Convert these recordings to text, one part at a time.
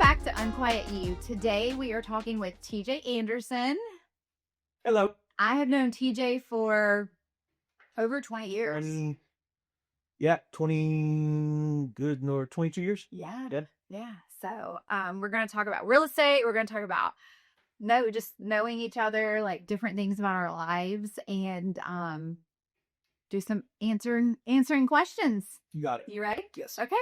back to Unquiet You. Today we are talking with TJ Anderson. Hello. I have known TJ for over 20 years. 22 years. Yeah. Good. Yeah. So we're going to talk about real estate. We're going to talk about just knowing each other, like different things about our lives, and do some answering questions. You got it. You ready? Yes. Okay.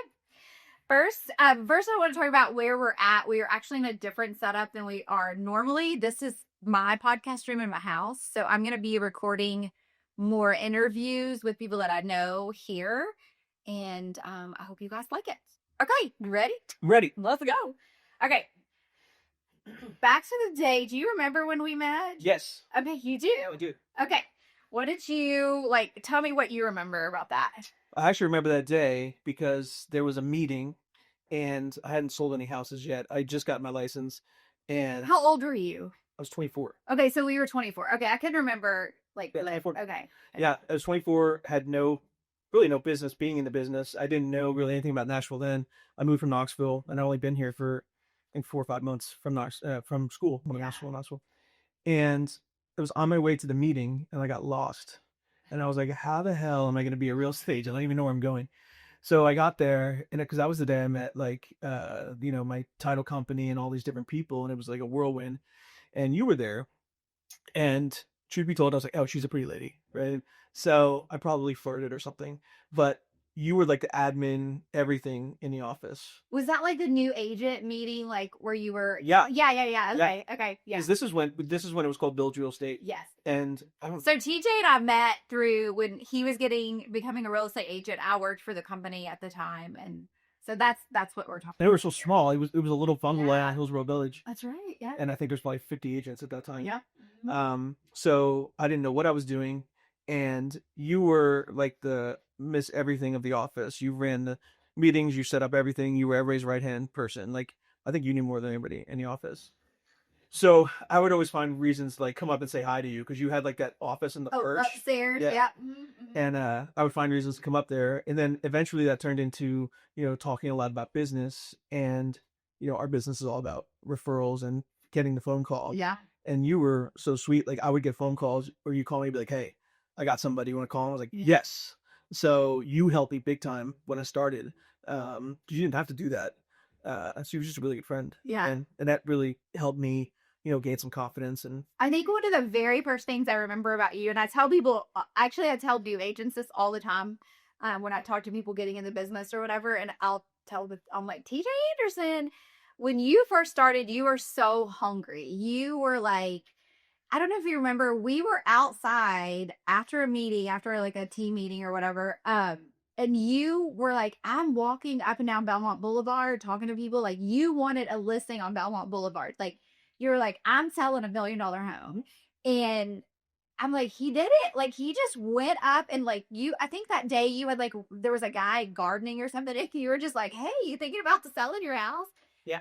First, I want to talk about where we're at. We are actually in a different setup than we are normally. This is my podcast room in my house. So I'm going to be recording more interviews with people that I know here. And I hope you guys like it. Okay, you ready? Ready. Let's go. Okay. Back to the day. Do you remember when we met? Yes. Okay, you do? Yeah, I do. Okay. What did you, tell me what you remember about that. I actually remember that day because there was a meeting and I hadn't sold any houses yet. I just got my license. And How old were you? I was 24. Okay, so we were 24. Okay, I couldn't remember, Yeah, 24. okay. Yeah, I was 24, had really no business being in the business. I didn't know really anything about Nashville then. I moved from Knoxville and I'd only been here for, I think, 4 or 5 months from school, from Knoxville. And I was on my way to the meeting and I got lost. And I was like, how the hell am I going to be a real estate agent? I don't even know where I'm going. So I got there, and because that was the day I met, my title company and all these different people, and it was like a whirlwind. And you were there, and truth be told, I was like, oh, she's a pretty lady, right? So I probably flirted or something, but you were like the admin, everything in the office. Was that like the new agent meeting, like where you were? Yeah. Okay. Okay. Yeah. Because this is when it was called Build Real Estate. Yes. And I don't. So TJ and I met through when he was becoming a real estate agent. I worked for the company at the time, and so that's what we're talking. They were so small. It was a little bungalow Yeah. at Hillsborough Village. That's right. Yeah. And I think there's probably 50 agents at that time. Yeah. So I didn't know what I was doing, and you were like the Miss Everything of the office. You ran the meetings, you set up everything. You were everybody's right hand person. Like, I think you knew more than anybody in the office. So I would always find reasons to like come up and say hi to you because you had like that office in the perch. Upstairs. Yeah. Yeah. And I would find reasons to come up there, and then eventually that turned into talking a lot about business, and our business is all about referrals and getting the phone call. Yeah. And you were so sweet. Like, I would get phone calls or you call me and be like, hey, I got somebody, you want to call him? I was like, yes. So you helped me big time when I started. You didn't have to do that. So you were just a really good friend. Yeah. And that really helped me, gain some confidence. And I think one of the very first things I remember about you, and I tell people, actually I tell new agents this all the time when I talk to people getting in the business or whatever, and I'm like, TJ Anderson, when you first started, you were so hungry. You were like, I don't know if you remember, we were outside after a meeting, after like a team meeting or whatever. And you were like, I'm walking up and down Belmont Boulevard talking to people. Like, you wanted a listing on Belmont Boulevard. Like, you were like, I'm selling $1 million home. And I'm like, he did it. Like, he just went up and like I think that day you had like, there was a guy gardening or something. And you were just like, hey, you thinking about selling your house? Yeah.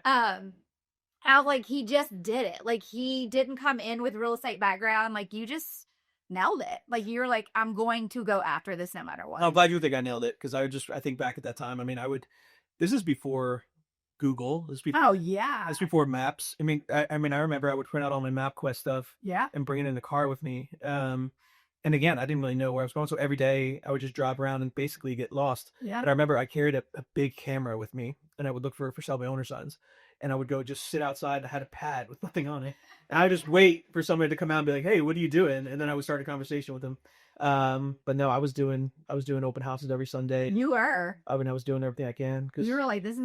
I was like, he just did it. Like, he didn't come in with real estate background. Like, you just nailed it. Like, you're like, I'm going to go after this no matter what. I'm glad you think I nailed it, because I think back at that time. I mean, this is before Google. This is before maps. I mean, I remember I would print out all my MapQuest stuff. Yeah. And bring it in the car with me. And again, I didn't really know where I was going. So every day I would just drive around and basically get lost. Yeah. And I remember I carried a big camera with me, and I would look for sale by owner signs. And I would go just sit outside. I had a pad with nothing on it. And I would just wait for somebody to come out and be like, hey, what are you doing? And then I would start a conversation with them. But no, I was doing open houses every Sunday. You were. I was doing everything I can. You were like, this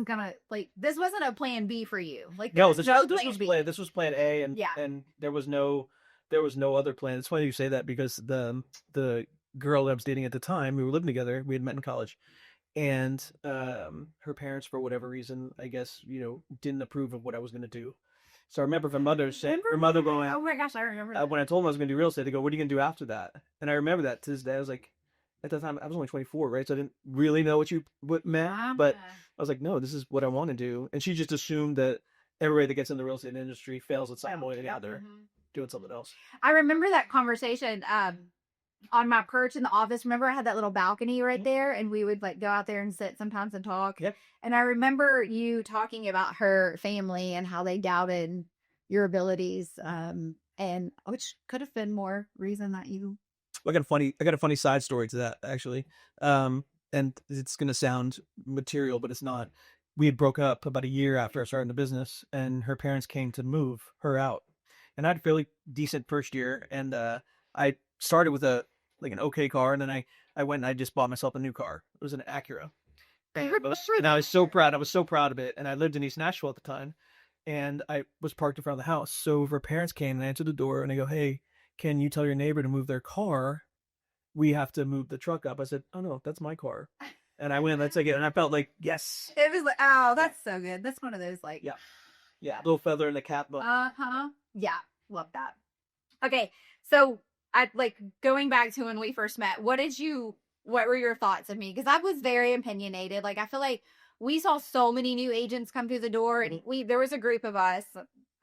wasn't a plan B for you. Like, no, this was plan A, and and there was no other plan. It's funny you say that, because the girl that I was dating at the time, we were living together. We had met in college, and her parents, for whatever reason, I guess, didn't approve of what I was going to do. So I remember her mother going, oh my gosh, I remember that. when I told them I was going to do real estate, they go, what are you going to do after that? And I remember that to this day. I was like, at that time I was only 24, right? So I didn't really know what meant, but I was like, no, this is what I want to do. And she just assumed that everybody that gets in the real estate industry fails at some point or the other, doing something else. I remember that conversation. on my perch in the office. Remember, I had that little balcony right there, and we would like go out there and sit sometimes and talk. Yep. And I remember you talking about her family and how they doubted your abilities, and which could have been more reason that you. I got a funny side story to that actually. And it's gonna sound material, but it's not. We had broke up about a year after I started the business, and her parents came to move her out. And I had a fairly decent first year, and I started with a like an okay car, and then I went and I just bought myself a new car. It was an Acura, and I was so proud. I was so proud of it. And I lived in East Nashville at the time, and I was parked in front of the house. So her parents came and I answered the door, and I go, "Hey, can you tell your neighbor to move their car? We have to move the truck up." I said, "Oh no, that's my car." And I went, let's take it. And I felt like, yes. It was like, oh, that's so good. That's one of those like, Yeah. Yeah. Little feather in the cap, but yeah, love that. Okay, so I like going back to when we first met. What were your thoughts of me? Because I was very opinionated. Like I feel like we saw so many new agents come through the door, and there was a group of us.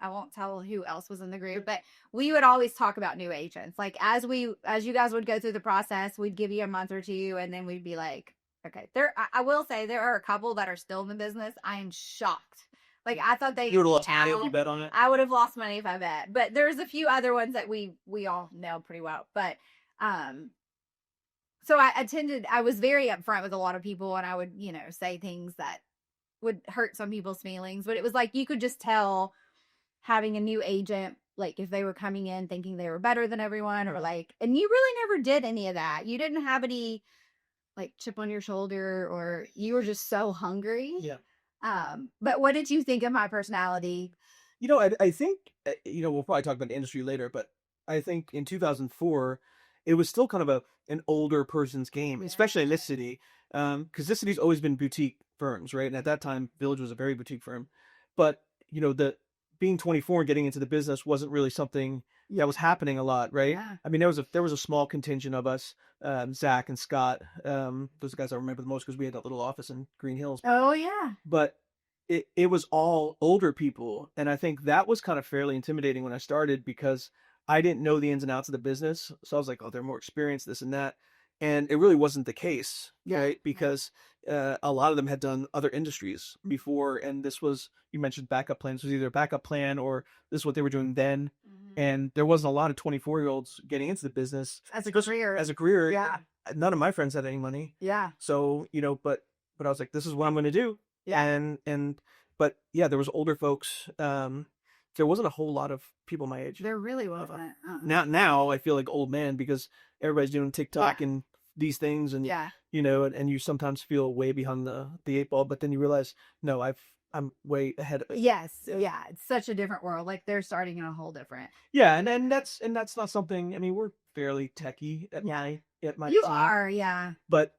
I won't tell who else was in the group, but we would always talk about new agents. Like as you guys would go through the process, we'd give you a month or two, and then we'd be like, okay, I will say there are a couple that are still in the business. I am shocked. Like I thought they you would have lost money if you bet on it. I would have lost money if I bet. But there's a few other ones that we all know pretty well. But so I was very upfront with a lot of people, and I would, say things that would hurt some people's feelings. But it was like you could just tell having a new agent, like if they were coming in thinking they were better than everyone, or like, and you really never did any of that. You didn't have any like chip on your shoulder, or you were just so hungry. Yeah. But what did you think of my personality? I think, we'll probably talk about the industry later, but I think in 2004, it was still kind of an older person's game, especially in this city. Because this city's always been boutique firms, right? And at that time, Village was a very boutique firm. But, the being 24 and getting into the business wasn't really something that was happening a lot, right? Yeah. I mean, there was a small contingent of us, Zach and Scott. Those are the guys I remember the most because we had that little office in Green Hills. Oh, yeah. But it was all older people. And I think that was kind of fairly intimidating when I started because I didn't know the ins and outs of the business. So I was like, oh, they're more experienced, this and that. And it really wasn't the case, right? Because a lot of them had done other industries before. And this was, you mentioned backup plans, was either a backup plan or this is what they were doing then. Mm-hmm. And there wasn't a lot of 24-year-olds getting into the business. As a career. Yeah. None of my friends had any money. Yeah. So, but I was like, this is what I'm going to do. Yeah. But yeah, there was older folks. There wasn't a whole lot of people my age. There really wasn't. Now I feel like old man because everybody's doing TikTok and these things, and and you sometimes feel way behind the 8 ball, but then you realize, no, I'm way ahead of it. Yes, yeah, it's such a different world. Like they're starting in a whole different. Yeah, and that's not something. I mean, we're fairly techie at my you are, yeah. But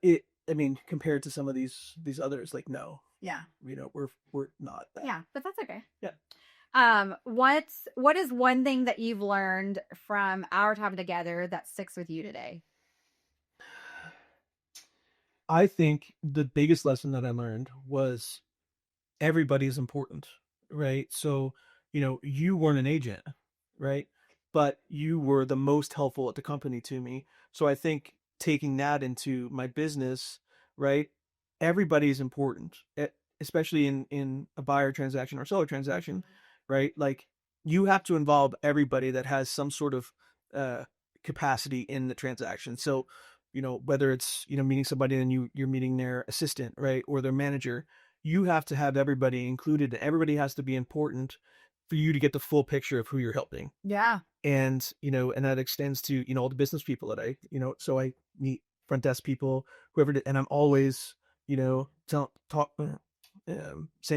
compared to some of these others, like no. Yeah. We're not that. Yeah, but that's okay. Yeah. What is one thing that you've learned from our time together that sticks with you today? I think the biggest lesson that I learned was everybody is important, right? So, you weren't an agent, right? But you were the most helpful at the company to me. So I think taking that into my business, right? Everybody is important, especially in a buyer transaction or seller transaction, right? Like you have to involve everybody that has some sort of capacity in the transaction. So, whether it's, meeting somebody and you're meeting their assistant, right? Or their manager, you have to have everybody included. Everybody has to be important for you to get the full picture of who you're helping. Yeah. And, and that extends to, all the business people that I, so I meet front desk people, whoever, and I'm always, saying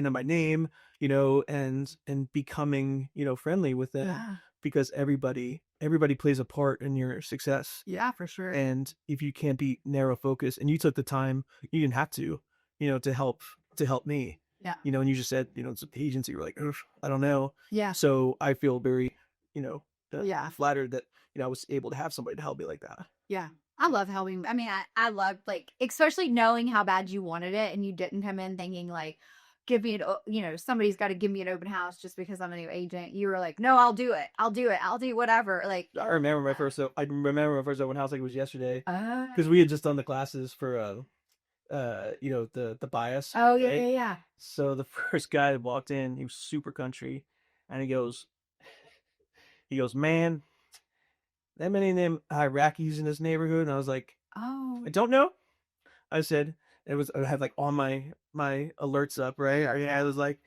them by name, and becoming, friendly with them because everybody plays a part in your success. Yeah, for sure. And if you can't be narrow focused, and you took the time, you didn't have to, to help me. Yeah. And you just said, it's an agency. You're like, I don't know. Yeah. So I feel very, flattered that, I was able to have somebody to help me like that. Yeah. I love helping. I mean, I love, like, especially knowing how bad you wanted it and you didn't come in thinking, like, give me somebody's got to give me an open house just because I'm a new agent. You were like, no, I'll do it. I'll do it. I'll do whatever. Like, I remember my first. I remember my first open house like it was yesterday uh, because we had just done the classes for the bias. oh yeah, Right? yeah, yeah. So the first guy that walked in, he was super country, and he goes, man, that many of them Iraqis in this neighborhood, and I was like, Oh, I don't know. I said I had like all my alerts up, right? I was like,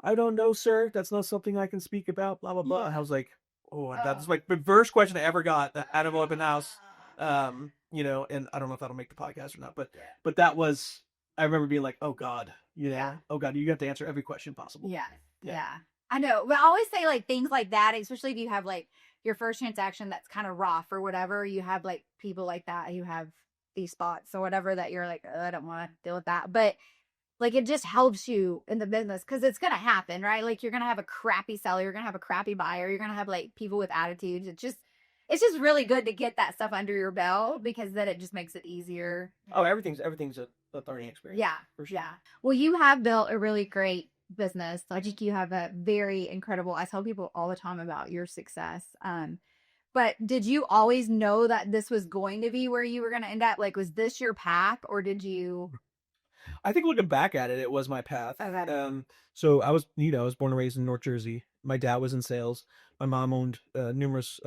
I don't know, sir. That's not something I can speak about. Blah blah blah. And I was like, oh, that's like the first question I ever got out of open house. And I don't know if that'll make the podcast or not, but that was I remember being like, oh God, yeah. oh God, you have to answer every question possible. Yeah. Yeah. Yeah. I know. But I always say like things like that, especially if you have like your first transaction that's kind of rough or whatever, you have like people like that who have these spots or whatever that you're like, I don't want to deal with that. But like it just helps you in the business because it's gonna happen, right? Like you're gonna have a crappy seller, you're gonna have a crappy buyer, you're gonna have like people with attitudes. It's just really good to get that stuff under your belt because then it just makes it easier. Oh, everything's a learning experience. Yeah. For sure. Yeah. Well, you have built a really great business. I think you have a very incredible. I tell people all the time about your success. But did you always know that this was going to be where you were going to end up? Like, was this your path, or did you? I think looking back at it, it was my path. Okay. So I was born and raised in North Jersey. My dad was in sales. My mom owned numerous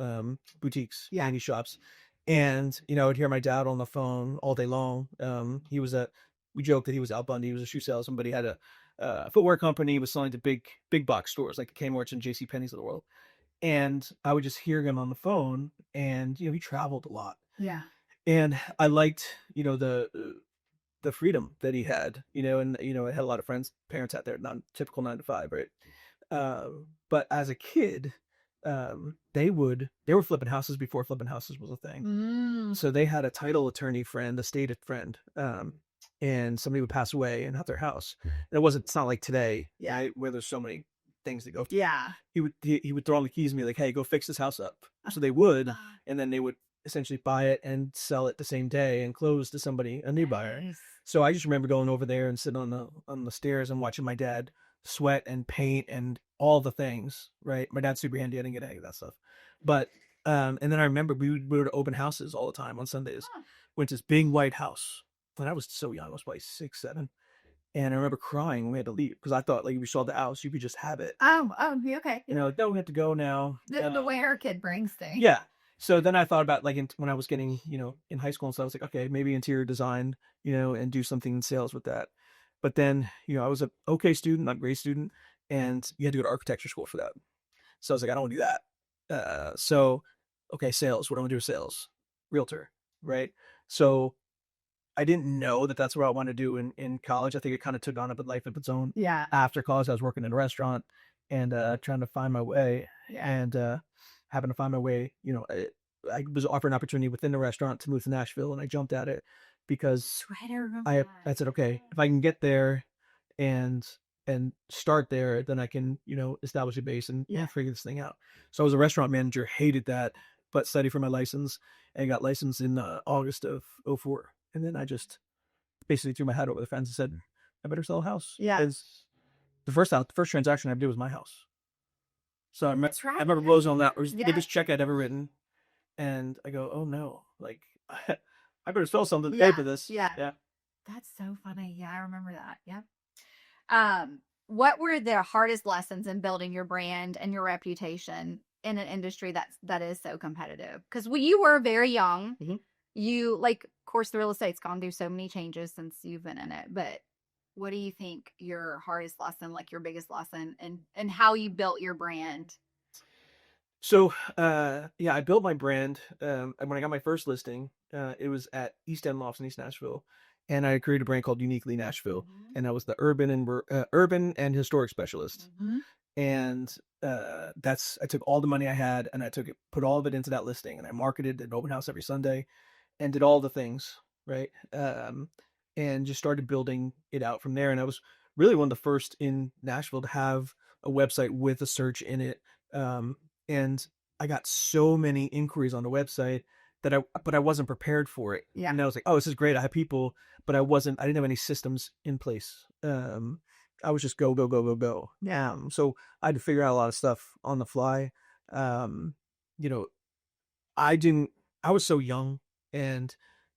boutiques, candy shops, and I would hear my dad on the phone all day long. We joked that he was Al Bundy. He was a shoe salesman, but he had a footwear company. He was selling to big box stores like the Kmart's and J.C. Penney's of the world. And I would just hear him on the phone, and he traveled a lot. Yeah. And I liked the freedom that he had, and I had a lot of friends, parents out there, non typical 9 to 5, right? But as a kid, they were flipping houses before flipping houses was a thing. So they had a title attorney friend, a state friend, and somebody would pass away and have their house. And it's not like today, right, where there's so many things to go. Yeah. He would throw on the keys and be like, hey, go fix this house up. So they would, and then they would essentially buy it and sell it the same day and close to somebody, a new buyer. So I just remember going over there and sitting on the stairs and watching my dad sweat and paint and all the things, right? My dad's super handy. I didn't get any of that stuff. But and then I remember we would go to open houses all the time on Sundays. Went to this big white house. When I was so young, I was probably 6, 7. And I remember crying when we had to leave because I thought like if we saw the house, you could just have it. Oh, okay. No, we have to go now. The way our kid brings things. Yeah. So then I thought about like when I was getting, in high school and stuff, I was like, okay, maybe interior design, and do something in sales with that. But then, I was a okay student, not a great student, and you had to go to architecture school for that. So I was like, I don't want to do that. Okay, sales. What do I want to do with sales? Realtor, right? So I didn't know that that's what I wanted to do in college. I think it kind of took on a life of its own. Yeah. After college, I was working in a restaurant and trying to find my way. And happened to find my way. I was offered an opportunity within the restaurant to move to Nashville, and I jumped at it because I said, okay, if I can get there and start there, then I can establish a base and figure this thing out. So I was a restaurant manager, hated that, but studied for my license and got licensed in August of 2004. And then I just basically threw my head over the fence and said, I better sell a house. Yeah. The first transaction I did was my house. So I remember closing on that. It was the biggest check I'd ever written. And I go, oh no, like I better sell something to pay for this. Yeah. That's so funny. Yeah, I remember that. Yep. What were the hardest lessons in building your brand and your reputation in an industry that is so competitive? Because you were very young. Mm-hmm. You of course, the real estate's gone through so many changes since you've been in it. But what do you think your hardest lesson, like your biggest lesson, and how you built your brand? So, I built my brand. When I got my first listing, it was at East End Lofts in East Nashville, and I created a brand called Uniquely Nashville, and I was the urban and historic specialist. And I took all the money I had and put all of it into that listing, and I marketed an open house every Sunday, and did all the things right, and just started building it out from there. And I was really one of the first in Nashville to have a website with a search in it. And I got so many inquiries on the website but I wasn't prepared for it. Yeah. And I was like, oh, this is great. I have people, but I didn't have any systems in place. I was just go, go, go, go, go. So I had to figure out a lot of stuff on the fly. Um, you know, I was so young, and,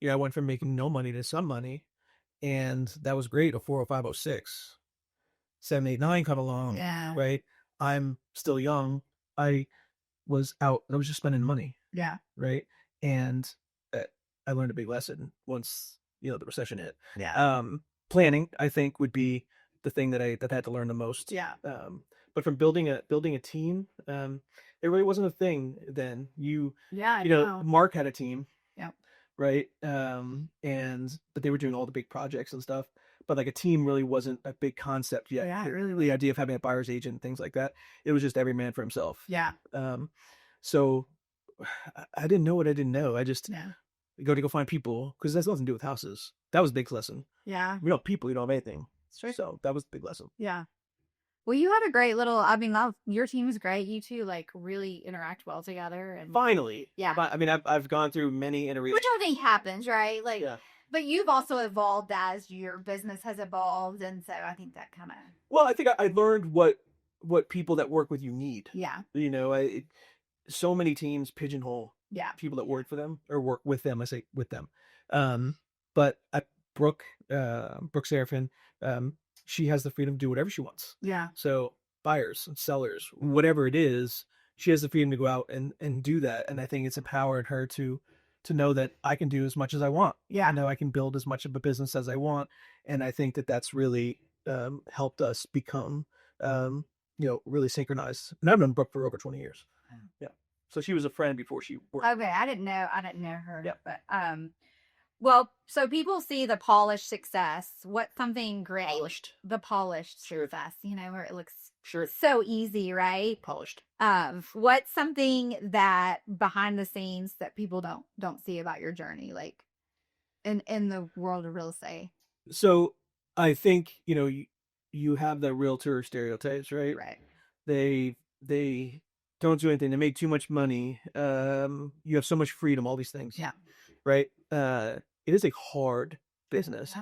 I went from making no money to some money, and that was great. A 40506, 789 come along, Yeah. right? I'm still young. I I was just spending money, Yeah. right? And uh, I learned a big lesson once, the recession hit. Yeah. Planning, I think, would be the thing that I had to learn the most. Yeah. But from building a team, it really wasn't a thing then. Yeah, I know. Mark had a team, Yep. right? But they were doing all the big projects and stuff. But like a team really wasn't a big concept yet. Yeah. The idea of having a buyer's agent and things like that, it was just every man for himself. Yeah. So I didn't know what I didn't know. I just Yeah. go find people, because that's nothing to do with houses. That was a big lesson. Yeah. We don't have people, you don't have anything. It's true. So that was the big lesson. Yeah. Well, you have a great little, I mean, your team is great. You two like really interact well together. And Finally. Yeah. I mean, I've gone through many interviews. which I think happens, right? Like, Yeah. but you've also evolved as your business has evolved. And so I think that kind of, Well, I think I learned what people that work with you need. yeah. So many teams pigeonhole Yeah. people that work for them or work with them. I say with them. But Brooke Serafin, she has the freedom to do whatever she wants. Yeah. So buyers and sellers, whatever it is, she has the freedom to go out and do that. And I think it's empowered her to know that I can do as much as I want. Yeah. I know I can build as much of a business as I want. And I think that that's really helped us become, really synchronized. And I've known Brooke for over 20 years. Yeah. So she was a friend before she worked. Okay. I didn't know her. Yep. But, well, so people see the polished success. What's something great? The polished success, where it looks so easy, right? Polished. What's something that behind the scenes that people don't see about your journey, like in the world of real estate? So I think, you have the realtor stereotypes, right? Right. They don't do anything. They make too much money. You have so much freedom, all these things. Yeah. Right. It is a hard business.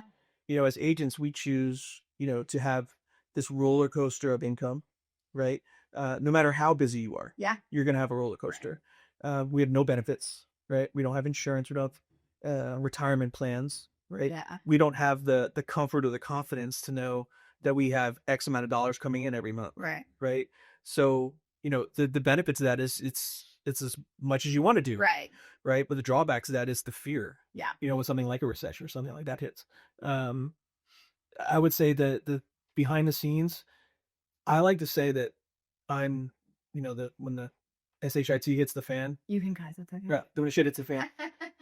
As agents, we choose, to have this roller coaster of income, right? No matter how busy you are, Yeah. you're going to have a roller coaster. We have no benefits, right? We don't have insurance. We don't have retirement plans, right? Yeah. We don't have the comfort or the confidence to know that we have X amount of dollars coming in every month. Right. Right. So, the benefits of that is it's as much as you want to do. Right. Right. But the drawbacks of that is the fear. Yeah. When something like a recession or something like that hits. I would say that the behind the scenes, I like to say that I'm, when the SHIT hits the fan. You can guys. Yeah. When the shit hits the fan.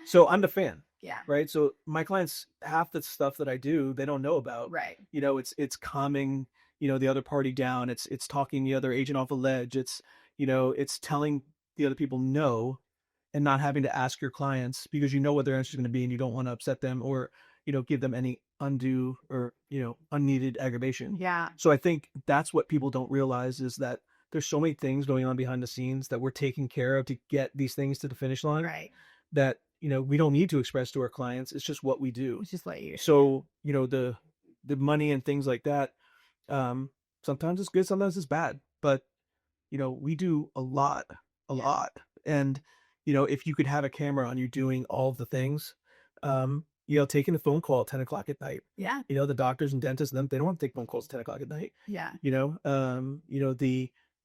So I'm the fan. Yeah. Right. So my clients, half the stuff that I do, they don't know about. Right. It's calming, the other party down. It's talking the other agent off a ledge. It's telling the other people no, and not having to ask your clients because you know what their answer is going to be and you don't want to upset them or, give them any undue or, unneeded aggravation. Yeah. So I think that's what people don't realize is that there's so many things going on behind the scenes that we're taking care of to get these things to the finish line. Right. That, we don't need to express to our clients. It's just what we do. It's just what you. So, the money and things like that, sometimes it's good, sometimes it's bad, but, we do a lot. And, if you could have a camera on you doing all the things, taking a phone call at 10 o'clock at night. Yeah. The doctors and dentists, they don't want to take phone calls at 10 o'clock at night. Yeah.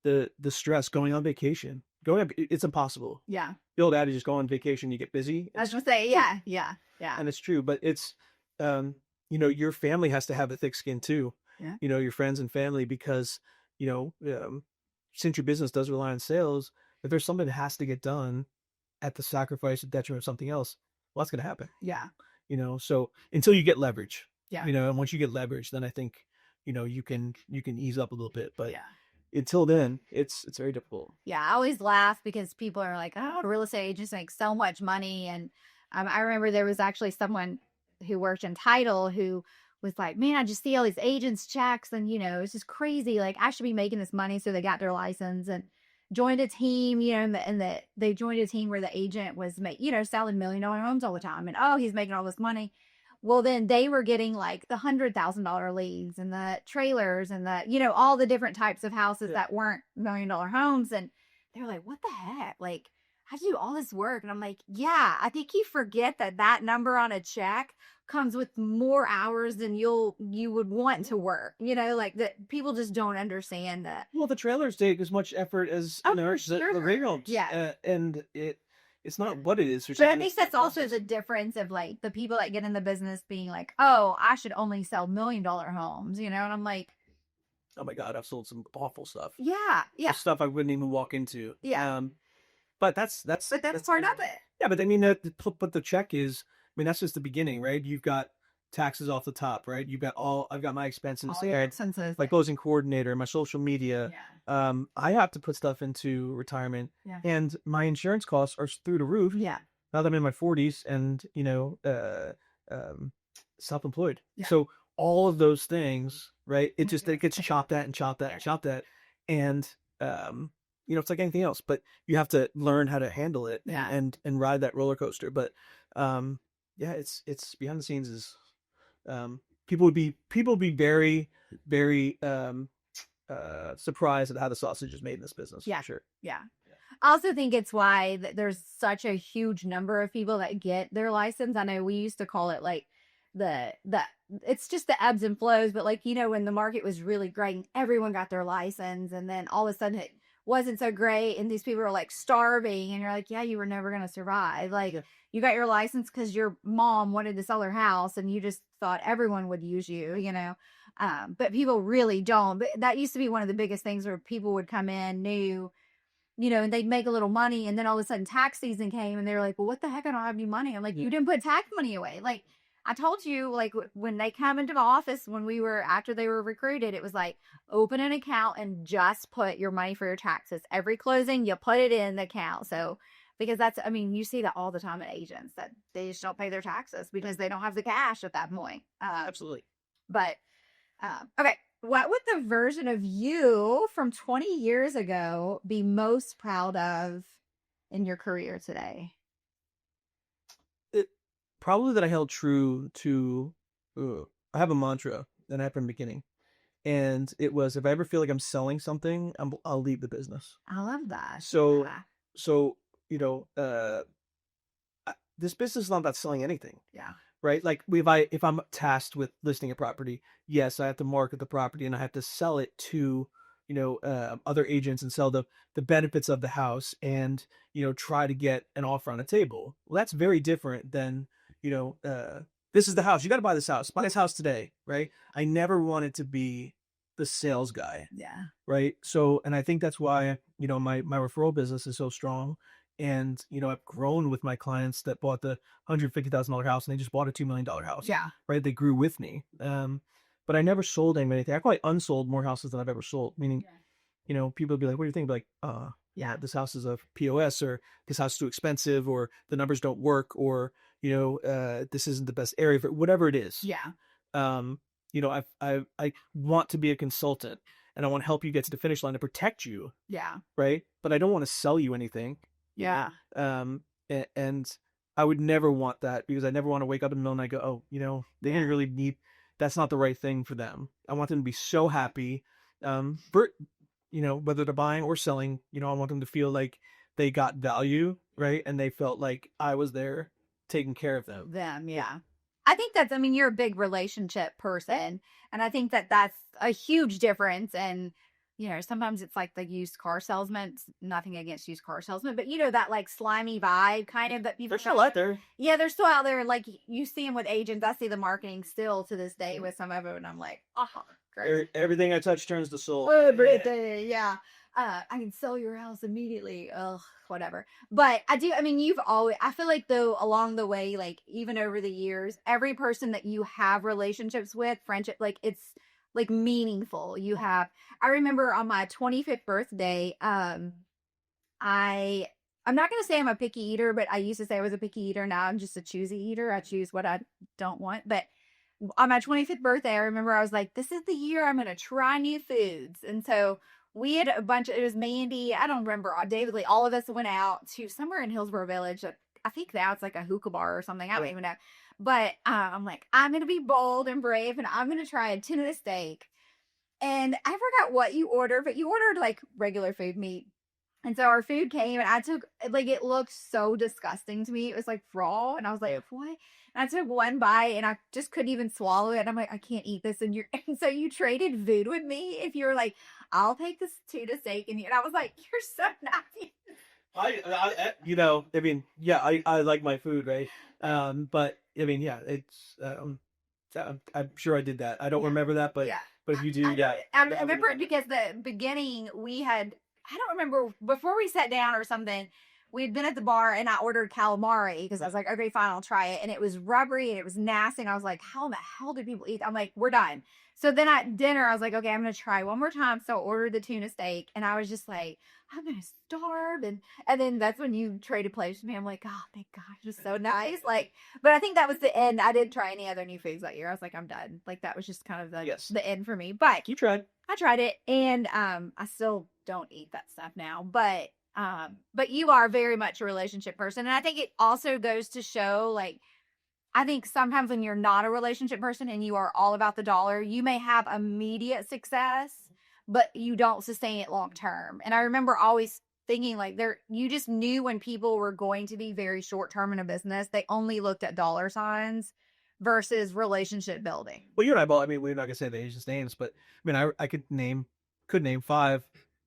The stress going on vacation, it's impossible. Yeah. The old adage is go on vacation, you get busy. I was going to say, yeah. Yeah. Yeah. And it's true, but it's, your family has to have a thick skin too. Yeah. Your friends and family, because, since your business does rely on sales, if there's something that has to get done at the sacrifice or detriment of something else, well, that's going to happen. Yeah. So until you get leverage, yeah. And once you get leverage, then I think, you can ease up a little bit, but yeah. Until then, it's very difficult. Yeah. I always laugh because people are like, oh, real estate agents make so much money. And I remember there was actually someone who worked in title who was like, man, I just see all these agents checks and, it's just crazy. Like I should be making this money. So they got their license and joined a team, and they joined a team where the agent was selling $1 million homes all the time. And, oh, he's making all this money. Well, then they were getting like the $100,000 leads and the trailers and the, all the different types of houses Yeah. that weren't $1 million homes. And they were like, what the heck? Like, how'd you do all this work? And I'm like, yeah, I think you forget that number on a check comes with more hours than you would want to work, like that people just don't understand that. Well, the trailers take as much effort as Oh, the for sure. railroads. Yeah. And it's not what it is. But I think that's also the difference of like the people that get in the business being like, oh, I should only sell $1 million homes, and I'm like, oh my God, I've sold some awful stuff. yeah, yeah, Stuff I wouldn't even walk into. yeah. But that's Part of it. yeah. But I mean, but the check is. I mean, that's just the beginning, right? You've got taxes off the top, right? I've got my expenses, All your expenses. my closing coordinator, my social media. Yeah. I have to put stuff into retirement, Yeah. and my insurance costs are through the roof. Yeah. Now that I'm in my 40s and self-employed, Yeah. so all of those things, right? It gets chopped at and chopped at and chopped at, and it's like anything else, but you have to learn how to handle it and ride that roller coaster. But it's behind the scenes is people would be very, very surprised at how the sausage is made in this business. Yeah. For sure. Yeah. I also think it's why there's such a huge number of people that get their license. I know we used to call it like the it's just the ebbs and flows, but like, when the market was really great and everyone got their license, and then all of a sudden it wasn't so great and these people are like starving, and you're like, yeah, you were never going to survive. Like, you got your license because your mom wanted to sell her house and you just thought everyone would use you, but people really don't. But that used to be one of the biggest things where people would come in new, and they'd make a little money, and then all of a sudden tax season came and they were like, well, what the heck? I don't have any money. I'm like, you didn't put tax money away. Like, I told you, like, when they come into the office, after they were recruited, it was like, open an account and just put your money for your taxes. Every closing, you put it in the account. So, because you see that all the time at agents, that they just don't pay their taxes because they don't have the cash at that point. Absolutely. But, okay. What would the version of you from 20 years ago be most proud of in your career today? Probably that I held true to. I have a mantra that I had from the beginning, and it was, if I ever feel like I'm selling something, I'll leave the business. I love that. So, Yeah. so this business is not about selling anything. Yeah. Right? Like, if I'm tasked with listing a property, yes, I have to market the property and I have to sell it to other agents and sell the benefits of the house and try to get an offer on the table. Well, that's very different than this is the house. You got to buy this house. Buy this house today, right? I never wanted to be the sales guy. Yeah. Right. So, and I think that's why, my referral business is so strong. And, I've grown with my clients that bought the $150,000 house and they just bought a $2 million house. Yeah. Right. They grew with me. But I never sold anything. I probably unsold more houses than I've ever sold. Meaning, people would be like, what do you think? Like, yeah, this house is a POS, or this house is too expensive, or the numbers don't work, or, this isn't the best area for whatever it is. Yeah. I want to be a consultant and I want to help you get to the finish line to protect you. Yeah. Right. But I don't want to sell you anything. Yeah. And I would never want that, because I never want to wake up in the middle of the night and go, oh, they didn't really need, that's not the right thing for them. I want them to be so happy, whether they're buying or selling, I want them to feel like they got value, right? And they felt like I was there taking care of them. Yeah. I think you're a big relationship person. And I think that's a huge difference. And, sometimes it's like the used car salesman. It's nothing against used car salesmen, but that like slimy vibe kind of, that people. They're still out there. Yeah, they're still out there. Like, you see them with agents. I see the marketing still to this day with some of them. And I'm like, great. Everything I touch turns to soul. Everything, yeah. I can sell your house immediately. Ugh, whatever. But I feel like, though, along the way, like, even over the years, every person that you have relationships with, friendship, like, it's like meaningful. I remember on my 25th birthday, I'm not going to say I'm a picky eater, but I used to say I was a picky eater. Now I'm just a choosy eater. I choose what I don't want. But on my 25th birthday, I remember I was like, this is the year I'm going to try new foods. And so we had it was Mandy, I don't remember, David Lee, all of us went out to somewhere in Hillsborough Village. I think now it's like a hookah bar or something. I don't even know. But I'm like, I'm going to be bold and brave and I'm going to try a tuna steak. And I forgot what you ordered, but you ordered like regular food meat. And so our food came and I took, like, it looked so disgusting to me. It was like raw. And I was like, what? And I took one bite and I just couldn't even swallow it. And I'm like, I can't eat this. And and so you traded food with me. If you're like, I'll take this tuna steak. And I was like, you're so nice. I mean, yeah, I like my food, right? But I mean, yeah, I'm sure I did that. I don't Yeah. remember that, Yeah. but if you do, yeah. I remember it because the beginning we had, I don't remember, before we sat down or something, we had been at the bar and I ordered calamari because I was like, okay, fine, I'll try it. And it was rubbery and it was nasty. And I was like, how in the hell do people eat? I'm like, we're done. So then at dinner, I was like, okay, I'm going to try one more time. So I ordered the tuna steak and I was just like, I'm going to starve. And then that's when you traded plates with me. I'm like, oh, thank God. It was so nice. Like, but I think that was the end. I didn't try any other new foods that year. I was like, I'm done. Like, that was just kind of the end for me. But You tried. I tried it and I still don't eat that stuff now. But you are very much a relationship person. And I think it also goes to show, like, I think sometimes when you're not a relationship person and you are all about the dollar, you may have immediate success, but you don't sustain it long term. And I remember always thinking, like, you just knew when people were going to be very short term in a business, they only looked at dollar signs versus relationship building. Well, you and I both. I mean, we're not gonna say the agents' names, but I mean, I could name five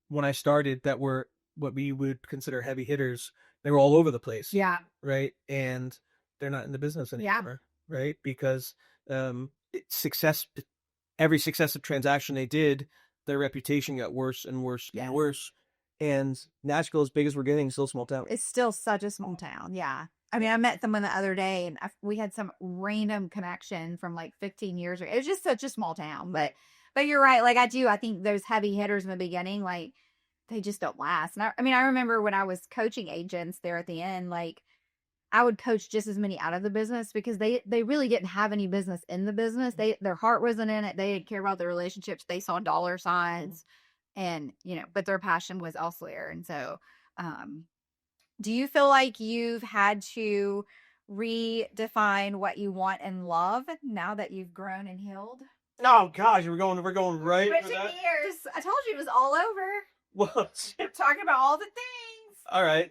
when I started that were what we would consider heavy hitters. They were all over the place. Yeah. Right. And they're not in the business Yeah. anymore. Right. Because success, every successive transaction they did, their reputation got worse and worse and worse. And Nashville, as big as we're getting, is still a small town. It's still such a small town. Yeah. I mean, I met someone the other day and we had some random connection from like 15 years ago. It was just such a small town. But you're right. Like, I think those heavy hitters in the beginning, like, they just don't last. And I mean, I remember when I was coaching agents there at the end, like, I would coach just as many out of the business because they really didn't have any business in the business. Their heart wasn't in it. They didn't care about the relationships. They saw dollar signs and, but their passion was elsewhere. And so, do you feel like you've had to redefine what you want and love now that you've grown and healed? Oh gosh, we're going right for Switching that. gears. I told you it was all over. Well, We're talking about all the things. all right.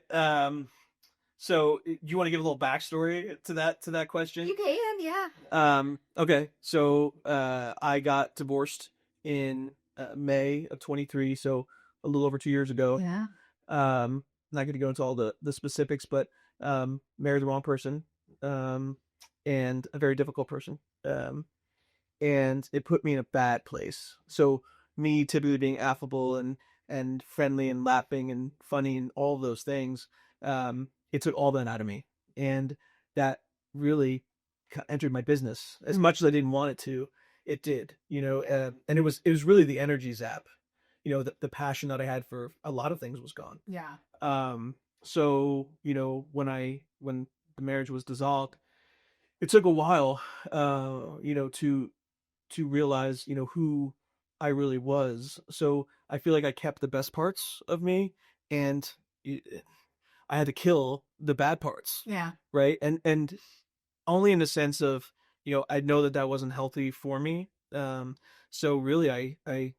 So do you want to give a little backstory to that question? You can, yeah. Okay. So I got divorced in May of 23, so a little over 2 years ago. Yeah. Not going to go into all the specifics, but married the wrong person, and a very difficult person, and it put me in a bad place. So me typically being affable and friendly and laughing and funny and all of those things, it took all that out of me, and that really entered my business as much as I didn't want it to. It did, and it was really the energy zap. The passion that I had for a lot of things was gone. Yeah. So when the marriage was dissolved, it took a while, to realize, who I really was. So I feel like I kept the best parts of me, and I had to kill the bad parts. Yeah. Right. And only in the sense of, I know that wasn't healthy for me. So really I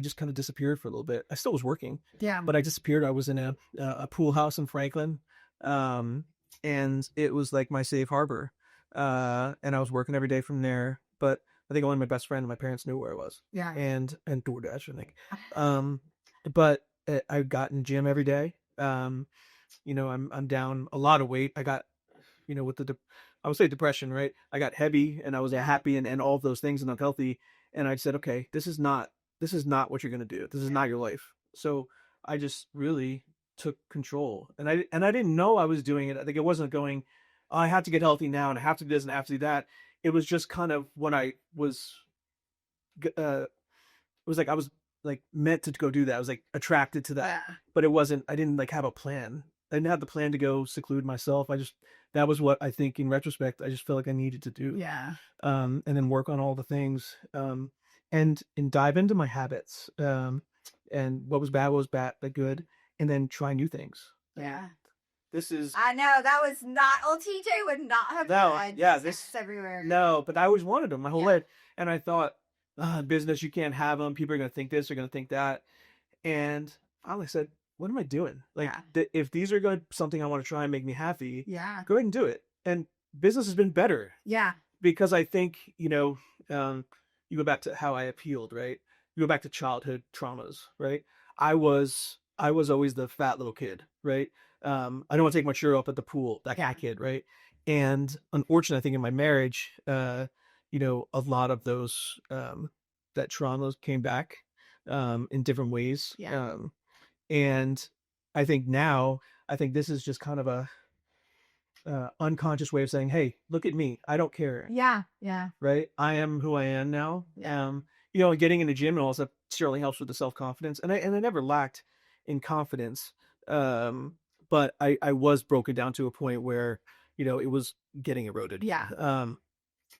just kind of disappeared for a little bit. I still was working. Yeah. But I disappeared. I was in a pool house in Franklin. And it was like my safe harbor. And I was working every day from there. But I think only my best friend and my parents knew where I was. Yeah. And DoorDash, I think. But I got in gym every day. I'm down a lot of weight. I got, with I would say depression, right? I got heavy and I was happy and all of those things and unhealthy. And I said, okay, this is not what you're going to do. This is not your life. So I just really took control, and I didn't know I was doing it. I think it wasn't going, oh, I have to get healthy now and I have to do this and I have to do that. It was just kind of when I was, it was like I was like meant to go do that. I was like attracted to that, but it wasn't. I didn't like have a plan. I didn't have the plan to go seclude myself. That was what I think in retrospect I just felt like I needed to do. Yeah. And then work on all the things, and dive into my habits, and what was bad, but good, and then try new things. Yeah. this is I know that was not. Old TJ would not have had this everywhere. no, but I always wanted them my whole Yeah. life, and I thought, business, you can't have them. People are gonna think this, they're gonna think that, and I said, what am I doing? Like, if these are good, something I want to try and make me happy, Yeah. go ahead and do it. And business has been better. Yeah. Because I think, you go back to how I appealed, right? You go back to childhood traumas, right? I was always the fat little kid, right? I don't want to take my shirt off at the pool, that kind of kid, right? And unfortunately, I think in my marriage, a lot of those that traumas came back in different ways. Yeah. And I think now, this is just kind of a unconscious way of saying, hey, look at me. I don't care. Yeah. Yeah. Right. I am who I am now. Yeah. Getting in the gym and all that stuff certainly helps with the self-confidence. And I never lacked in confidence. But I was broken down to a point where, it was getting eroded. Yeah.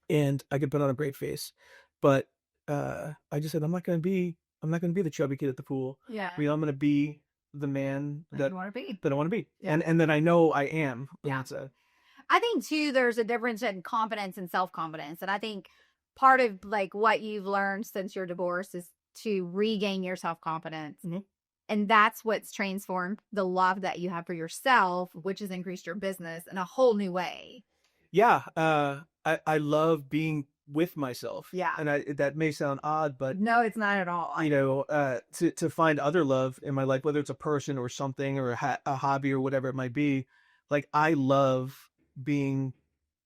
And I could put on a brave face, but I just said, I'm not going to be the chubby kid at the pool. Yeah. I'm going to be the man that you want to be. that I want to be. Yeah. And then I know I am. Yeah. I think too, there's a difference in confidence and self-confidence. And I think part of like what you've learned since your divorce is to regain your self-confidence. Mm-hmm. And that's what's transformed the love that you have for yourself, which has increased your business in a whole new way. Yeah. I love being with myself. Yeah. And that may sound odd, but no, it's not at all. To find other love in my life, whether it's a person or something or a hobby or whatever it might be, like I love being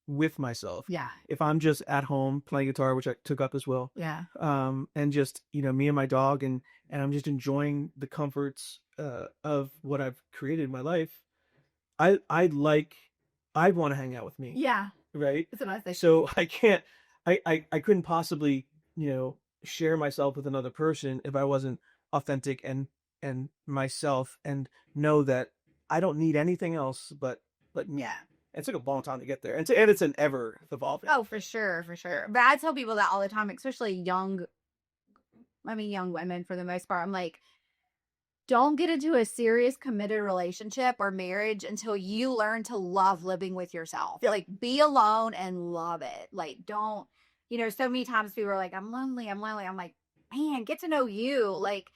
with myself. Yeah. If I'm just at home playing guitar, which I took up as well. Yeah. And just, me and my dog and I'm just enjoying the comforts of what I've created in my life. I'd want to hang out with me. Yeah. Right. That's what I say. So I couldn't possibly, share myself with another person if I wasn't authentic and myself, and know that I don't need anything else but me. Yeah. It took a long time to get there. And it's an ever evolving. Oh, for sure. For sure. But I tell people that all the time, especially young women for the most part. I'm like, don't get into a serious committed relationship or marriage until you learn to love living with yourself. Yeah. Like, be alone and love it. Like, don't, so many times people are like, I'm lonely. I'm like, man, get to know you. Like,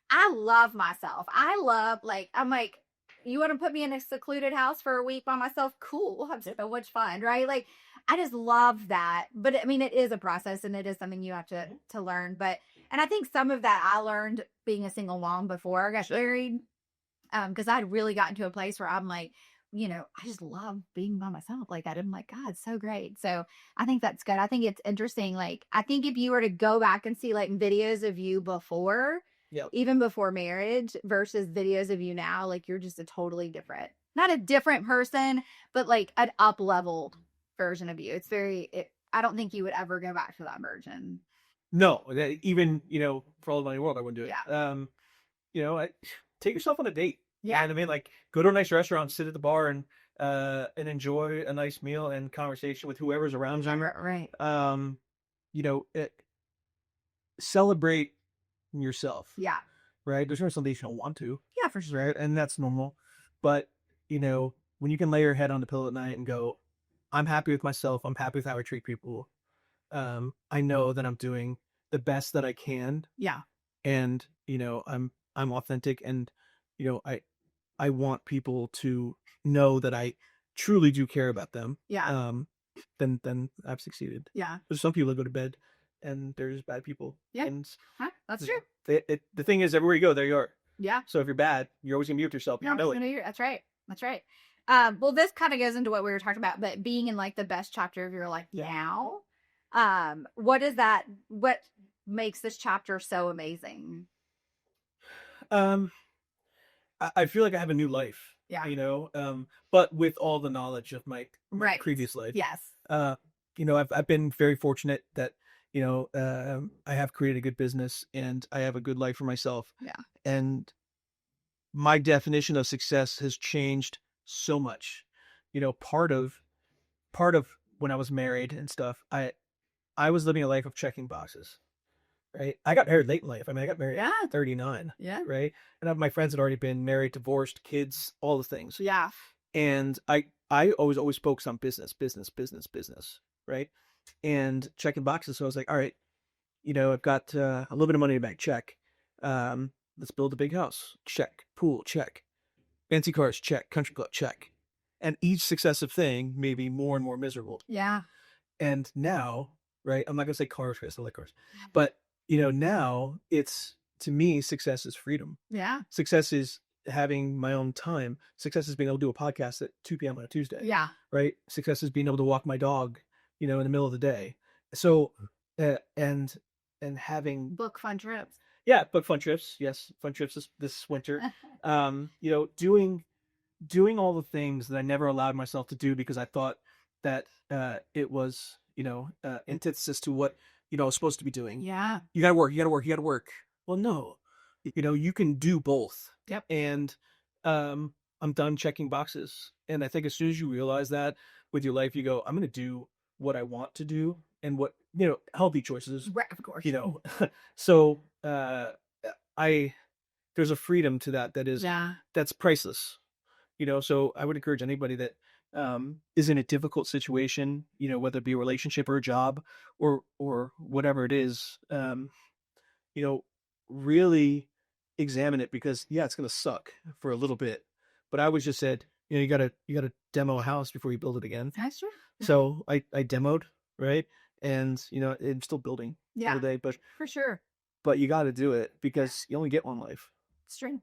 I love myself. I'm like, you want to put me in a secluded house for a week by myself? Cool. We'll have so much fun, right? Like, I just love that. But I mean, it is a process and it is something you have to learn. And I think some of that I learned being a single mom before I got married. Because I'd really gotten to a place where I'm like, I just love being by myself. Like, I'm like, God, it's so great. So I think that's good. I think it's interesting. Like, I think if you were to go back and see like videos of you before, even before marriage versus videos of you now, like you're just a totally different, not a different person, but like an up-leveled version of you. I don't think you would ever go back to that version. No, even, for all the money in the world, I wouldn't do it. Yeah. Take yourself on a date. Yeah. And I mean, like, go to a nice restaurant, sit at the bar and enjoy a nice meal and conversation with whoever's around you. Right. Celebrate yourself. Yeah. Right. There's some days you don't want to. Yeah, for sure. Right. And that's normal. But, when you can lay your head on the pillow at night and go, I'm happy with myself. I'm happy with how I treat people. I know that I'm doing the best that I can. Yeah. And, I'm authentic and, I want people to know that I truly do care about them. Yeah. Then I've succeeded. Yeah. There's some people that go to bed and there's bad people. Yeah. And that's true. The thing is, everywhere you go, there you are. Yeah. So if you're bad, you're always gonna be with yourself. You know it. That's right. That's right. Well, this kind of goes into what we were talking about, but being in like the best chapter of your life now. What makes this chapter so amazing? I feel like I have a new life. Yeah. But with all the knowledge of my right. previous life. Yes. I've been very fortunate that, I have created a good business and I have a good life for myself. Yeah. And my definition of success has changed so much. Part of when I was married and stuff, I was living a life of checking boxes. Right. I got married late in life. I mean, I got married at 39. Yeah. Right. And my friends had already been married, divorced, kids, all the things. Yeah. And I always focus on business, right? And checking boxes. So I was like, all right, I've got a little bit of money in the bank. Check. Let's build a big house. Check. Pool. Check. Fancy cars. Check. Country club. Check. And each successive thing made me more and more miserable. Yeah. And now, right? I'm not gonna say cars because I like cars, but now it's, to me, success is freedom. Yeah. Success is having my own time. Success is being able to do a podcast at 2 p.m. on a Tuesday. Yeah. Right. Success is being able to walk my dog, in the middle of the day. So, and having Book fun trips. Yeah, book fun trips. Yes, fun trips this winter. Doing all the things that I never allowed myself to do because I thought that it was, antithesis to what, I was supposed to be doing. Yeah. You gotta work, you gotta work, you gotta work. Well, no, you can do both. Yep. And I'm done checking boxes. And I think as soon as you realize that with your life, you go, I'm going to do what I want to do and what, healthy choices. Right, of course. So there's a freedom to that's priceless. So I would encourage anybody that is in a difficult situation, whether it be a relationship or a job or whatever it is, really examine it, because it's going to suck for a little bit. But I always just said, you gotta demo a house before you build it again. That's true. So I demoed, right? And it's still building all day, but for sure. But you got to do it because you only get one life. It's true.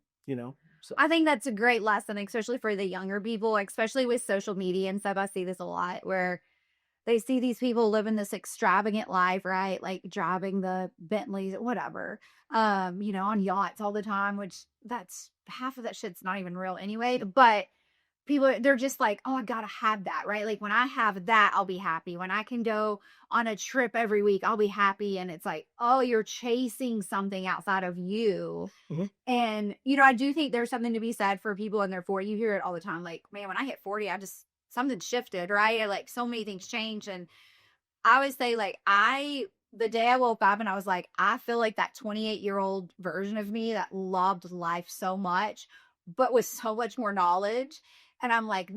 So I think that's a great lesson, especially for the younger people, especially with social media and stuff. I see this a lot where they see these people living this extravagant life, right? Like driving the Bentleys, whatever, on yachts all the time, which that's half of that shit's not even real anyway. But people, they're just like, oh, I gotta have that, right? Like when I have that, I'll be happy. When I can go on a trip every week, I'll be happy. And it's like, oh, you're chasing something outside of you. Mm-hmm. And, I do think there's something to be said for people in their 40s. You hear it all the time. Like, man, when I hit 40, something shifted, right? Like so many things changed. And I would say like, the day I woke up and I was like, I feel like that 28-year-old version of me that loved life so much, but with so much more knowledge. And I'm like,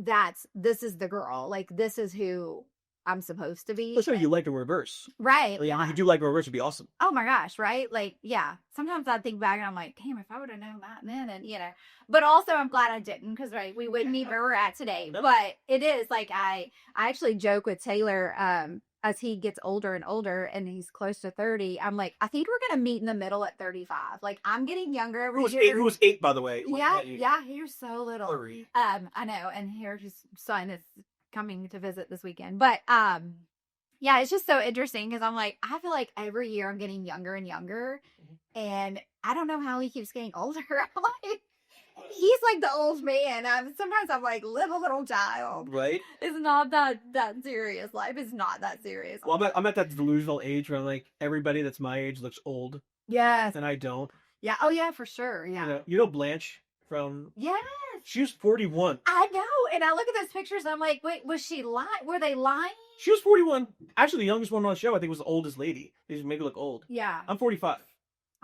this is the girl. Like, this is who I'm supposed to be. Let's say you like a reverse. Right. Like, yeah. If you do like a reverse, it'd be awesome. Oh my gosh. Right. Like, yeah. Sometimes I think back and I'm like, damn, if I would have known that then, and but also I'm glad I didn't, because we wouldn't be where we're at today. Nope. But it is like, I actually joke with Taylor, as he gets older and older and he's close to 30, I'm like, I think we're going to meet in the middle at 35. Like, I'm getting younger every year. Who was 8, by the way? Yeah, he's so little. Sorry. I know, and here his son is coming to visit this weekend. But yeah, it's just so interesting because I'm like, I feel like every year I'm getting younger and younger, and I don't know how he keeps getting older. I'm like, he's like the old man. Sometimes I'm like, live a little child. Right. It's not that serious. Life is not that serious. Well, I'm at that delusional age where I'm like, everybody that's my age looks old. Yes. And I don't. Yeah. Oh yeah, for sure. Yeah. Blanche from. Yes. She was 41. I know. And I look at those pictures and I'm like, wait, was she lying? Were they lying? She was 41. Actually, the youngest one on the show, I think, was the oldest lady. They just make her look old. Yeah. I'm 45.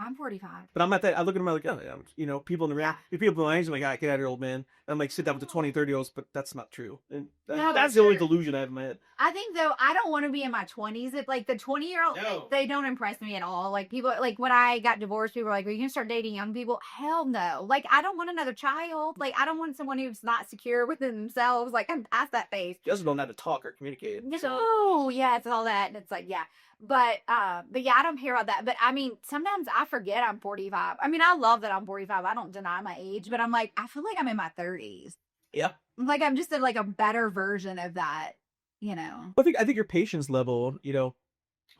I'm 45. But I'm at that. I look at them, I'm like, oh, people in the people in my age, I'm like, get out of here, old man. And I'm like, sit down with the 20, 30-year-olds, but that's not true. And that's the only delusion I have in my head. I think, though, I don't want to be in my 20s. If, like, the 20-year-old, they don't impress me at all. Like, people, like, when I got divorced, people were like, are you going to start dating young people? Hell no. Like, I don't want another child. Like, I don't want someone who's not secure within themselves. Like, I'm past that phase. You also don't know how to talk or communicate. Oh, yeah, it's all that. And it's like, yeah. But yeah, I don't care about that. But I mean, sometimes I forget I'm 45. I mean, I love that I'm 45. I don't deny my age, but I'm like, I feel like I'm in my 30s. Yeah. Like, I'm just in like a better version of that, Well, I think your patience level,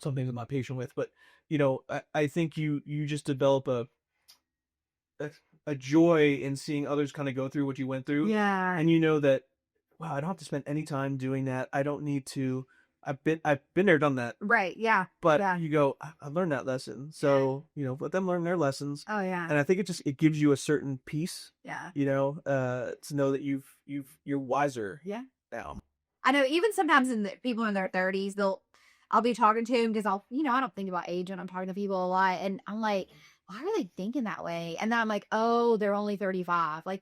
some things I'm not patient with, but I think you just develop a joy in seeing others kind of go through what you went through. Yeah. And that, wow, I don't have to spend any time doing that. I don't need to. I've been there, done that. Right. Yeah. But yeah. you go, I learned that lesson. So, let them learn their lessons. Oh yeah. And I think it gives you a certain peace. Yeah. To know that you're wiser. Yeah. Now. I know, even sometimes people in their 30s, I'll be talking to them because I don't think about age when I'm talking to people a lot. And I'm like, why are they thinking that way? And then I'm like, oh, they're only 35. Like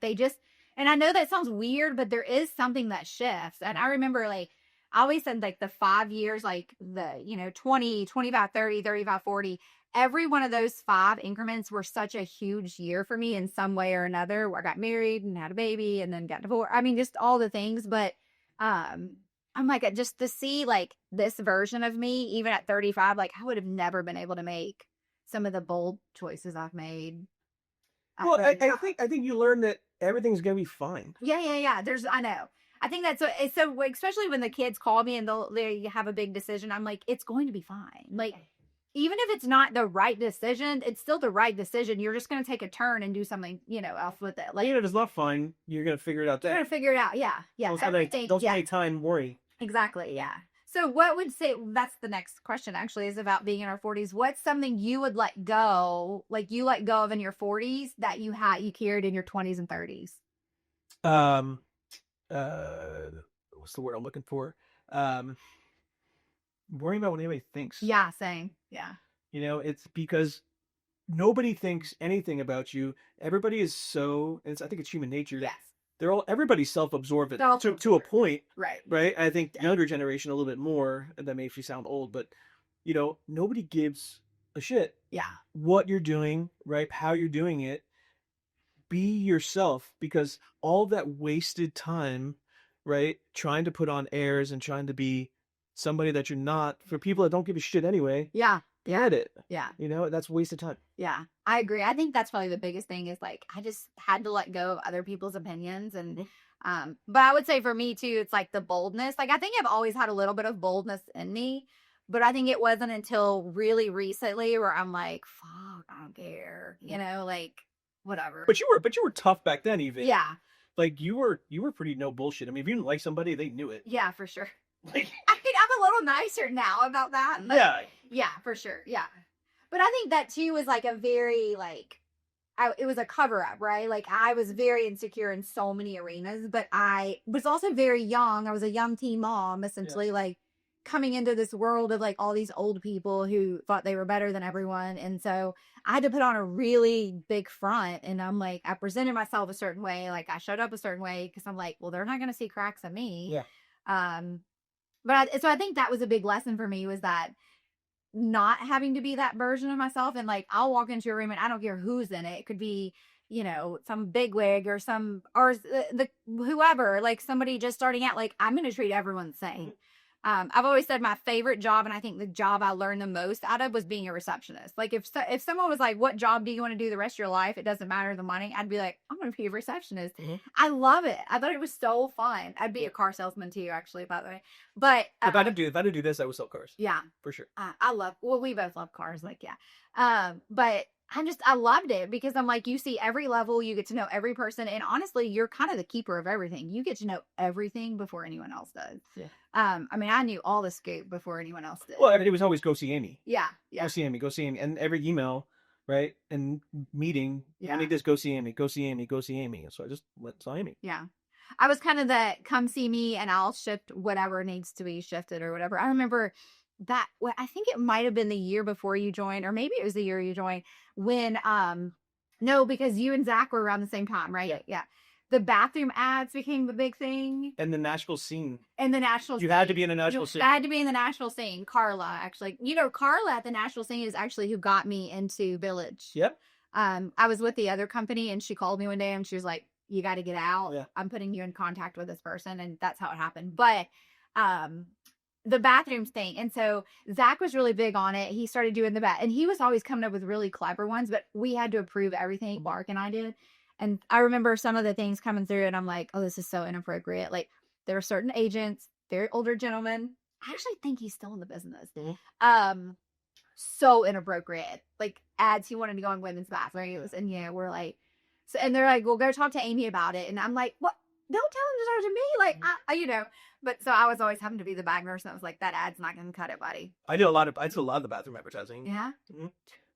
And I know that sounds weird, but there is something that shifts. And I remember like, I always said like the 5 years, like the, 20, 25, 30, 35, 40, every one of those 5 increments were such a huge year for me in some way or another, where I got married and had a baby and then got divorced. I mean, just all the things. But, I'm like, just to see like this version of me, even at 35, like I would have never been able to make some of the bold choices I've made. Well, I think you learn that everything's gonna be fine. Yeah. I know. I think that's it's so, especially when the kids call me and they have a big decision. I'm like, it's going to be fine. Like, even if it's not the right decision, it's still the right decision. You're just going to take a turn and do something, else with it. Like, Even if it's not fine, you're gonna figure it out you're then. going to figure it out. Yeah. Don't spend any time worrying. Exactly. Yeah. So what would say, that's the next question actually, is about being in our 40s. What's something you would let go, like you let go of in your 40s that you carried in your 20s and 30s? Um, what's the word I'm looking for? Worrying about what anybody thinks. Yeah. Same. Yeah. It's because nobody thinks anything about you. Everybody is I think it's human nature. Yes. Everybody's self-absorbed to a point. Right. I think the younger generation a little bit more. That makes you sound old, but nobody gives a shit. Yeah. What you're doing, right? How you're doing it. Be yourself, because all that wasted time, right? Trying to put on airs and trying to be somebody that you're not, for people that don't give a shit anyway. Yeah. Get it. Yeah. That's wasted time. Yeah, I agree. I think that's probably the biggest thing, is like, I just had to let go of other people's opinions. And, but I would say for me too, it's like the boldness. Like, I think I've always had a little bit of boldness in me, but I think it wasn't until really recently where I'm like, fuck, I don't care, like whatever. But you were tough back then, even. Yeah. Like you were pretty no bullshit. I mean, if you didn't like somebody, they knew it. Yeah, for sure. Like, I mean, I'm a little nicer now about that. Yeah. Yeah, for sure. Yeah. But I think that too was like a very like, it was a cover up, right? Like, I was very insecure in so many arenas, but I was also very young. I was a young teen mom, essentially, like coming into this world of like all these old people who thought they were better than everyone. And so I had to put on a really big front, and I'm like, I presented myself a certain way. Like, I showed up a certain way, because I'm like, well, they're not going to see cracks in me. Yeah. So I think that was a big lesson for me, was that not having to be that version of myself. And like, I'll walk into a room and I don't care who's in it. It could be, some bigwig or the whoever, like somebody just starting out. Like, I'm going to treat everyone the same. I've always said my favorite job, and I think the job I learned the most out of, was being a receptionist. Like, if someone was like, what job do you want to do the rest of your life? It doesn't matter the money. I'd be like, I'm going to be a receptionist. Mm-hmm. I love it. I thought it was so fun. I'd be a car salesman too, actually, by the way. But if I didn't do this, I would sell cars. Yeah, for sure. We both love cars. Like, yeah. But I loved it, because I'm like, you see every level, you get to know every person. And honestly, you're kind of the keeper of everything. You get to know everything before anyone else does. Yeah. I mean, I knew all the scoop before anyone else did. Well, it was always go see Amy. Yeah. Go see Amy. And every email, right, and meeting, I need this, go see Amy. And so I just saw Amy. Yeah. I was kind of the come see me and I'll shift whatever needs to be shifted or whatever. I remember that, I think it might have been the year before you joined, or maybe it was the year you joined, when, no, because you and Zach were around the same time, right? Yeah. The bathroom ads became the big thing. And the Nashville scene. You had to be in the Nashville scene. I had to be in the Nashville scene. Carla, actually. Carla at the Nashville scene is actually who got me into Village. Yep. I was with the other company, and she called me one day and she was like, you got to get out. Yeah. I'm putting you in contact with this person. And that's how it happened. But, the bathrooms thing. And so Zach was really big on it. He started doing and he was always coming up with really clever ones, but we had to approve everything Mark and I did. And I remember some of the things coming through, and I'm like, oh, this is so inappropriate. Like, there are certain agents, very older gentlemen. I actually think he's still in the business. Mm-hmm. So inappropriate. Like, ads, he wanted to go in women's bathrooms. And we're like, so, and they're like, well, go talk to Amy about it. And I'm like, what? Don't tell him to talk to me. Like, but so I was always having to be the bag nurse. And I was like, that ad's not going to cut it, buddy. I did a lot of the bathroom advertising. Yeah. Mm-hmm.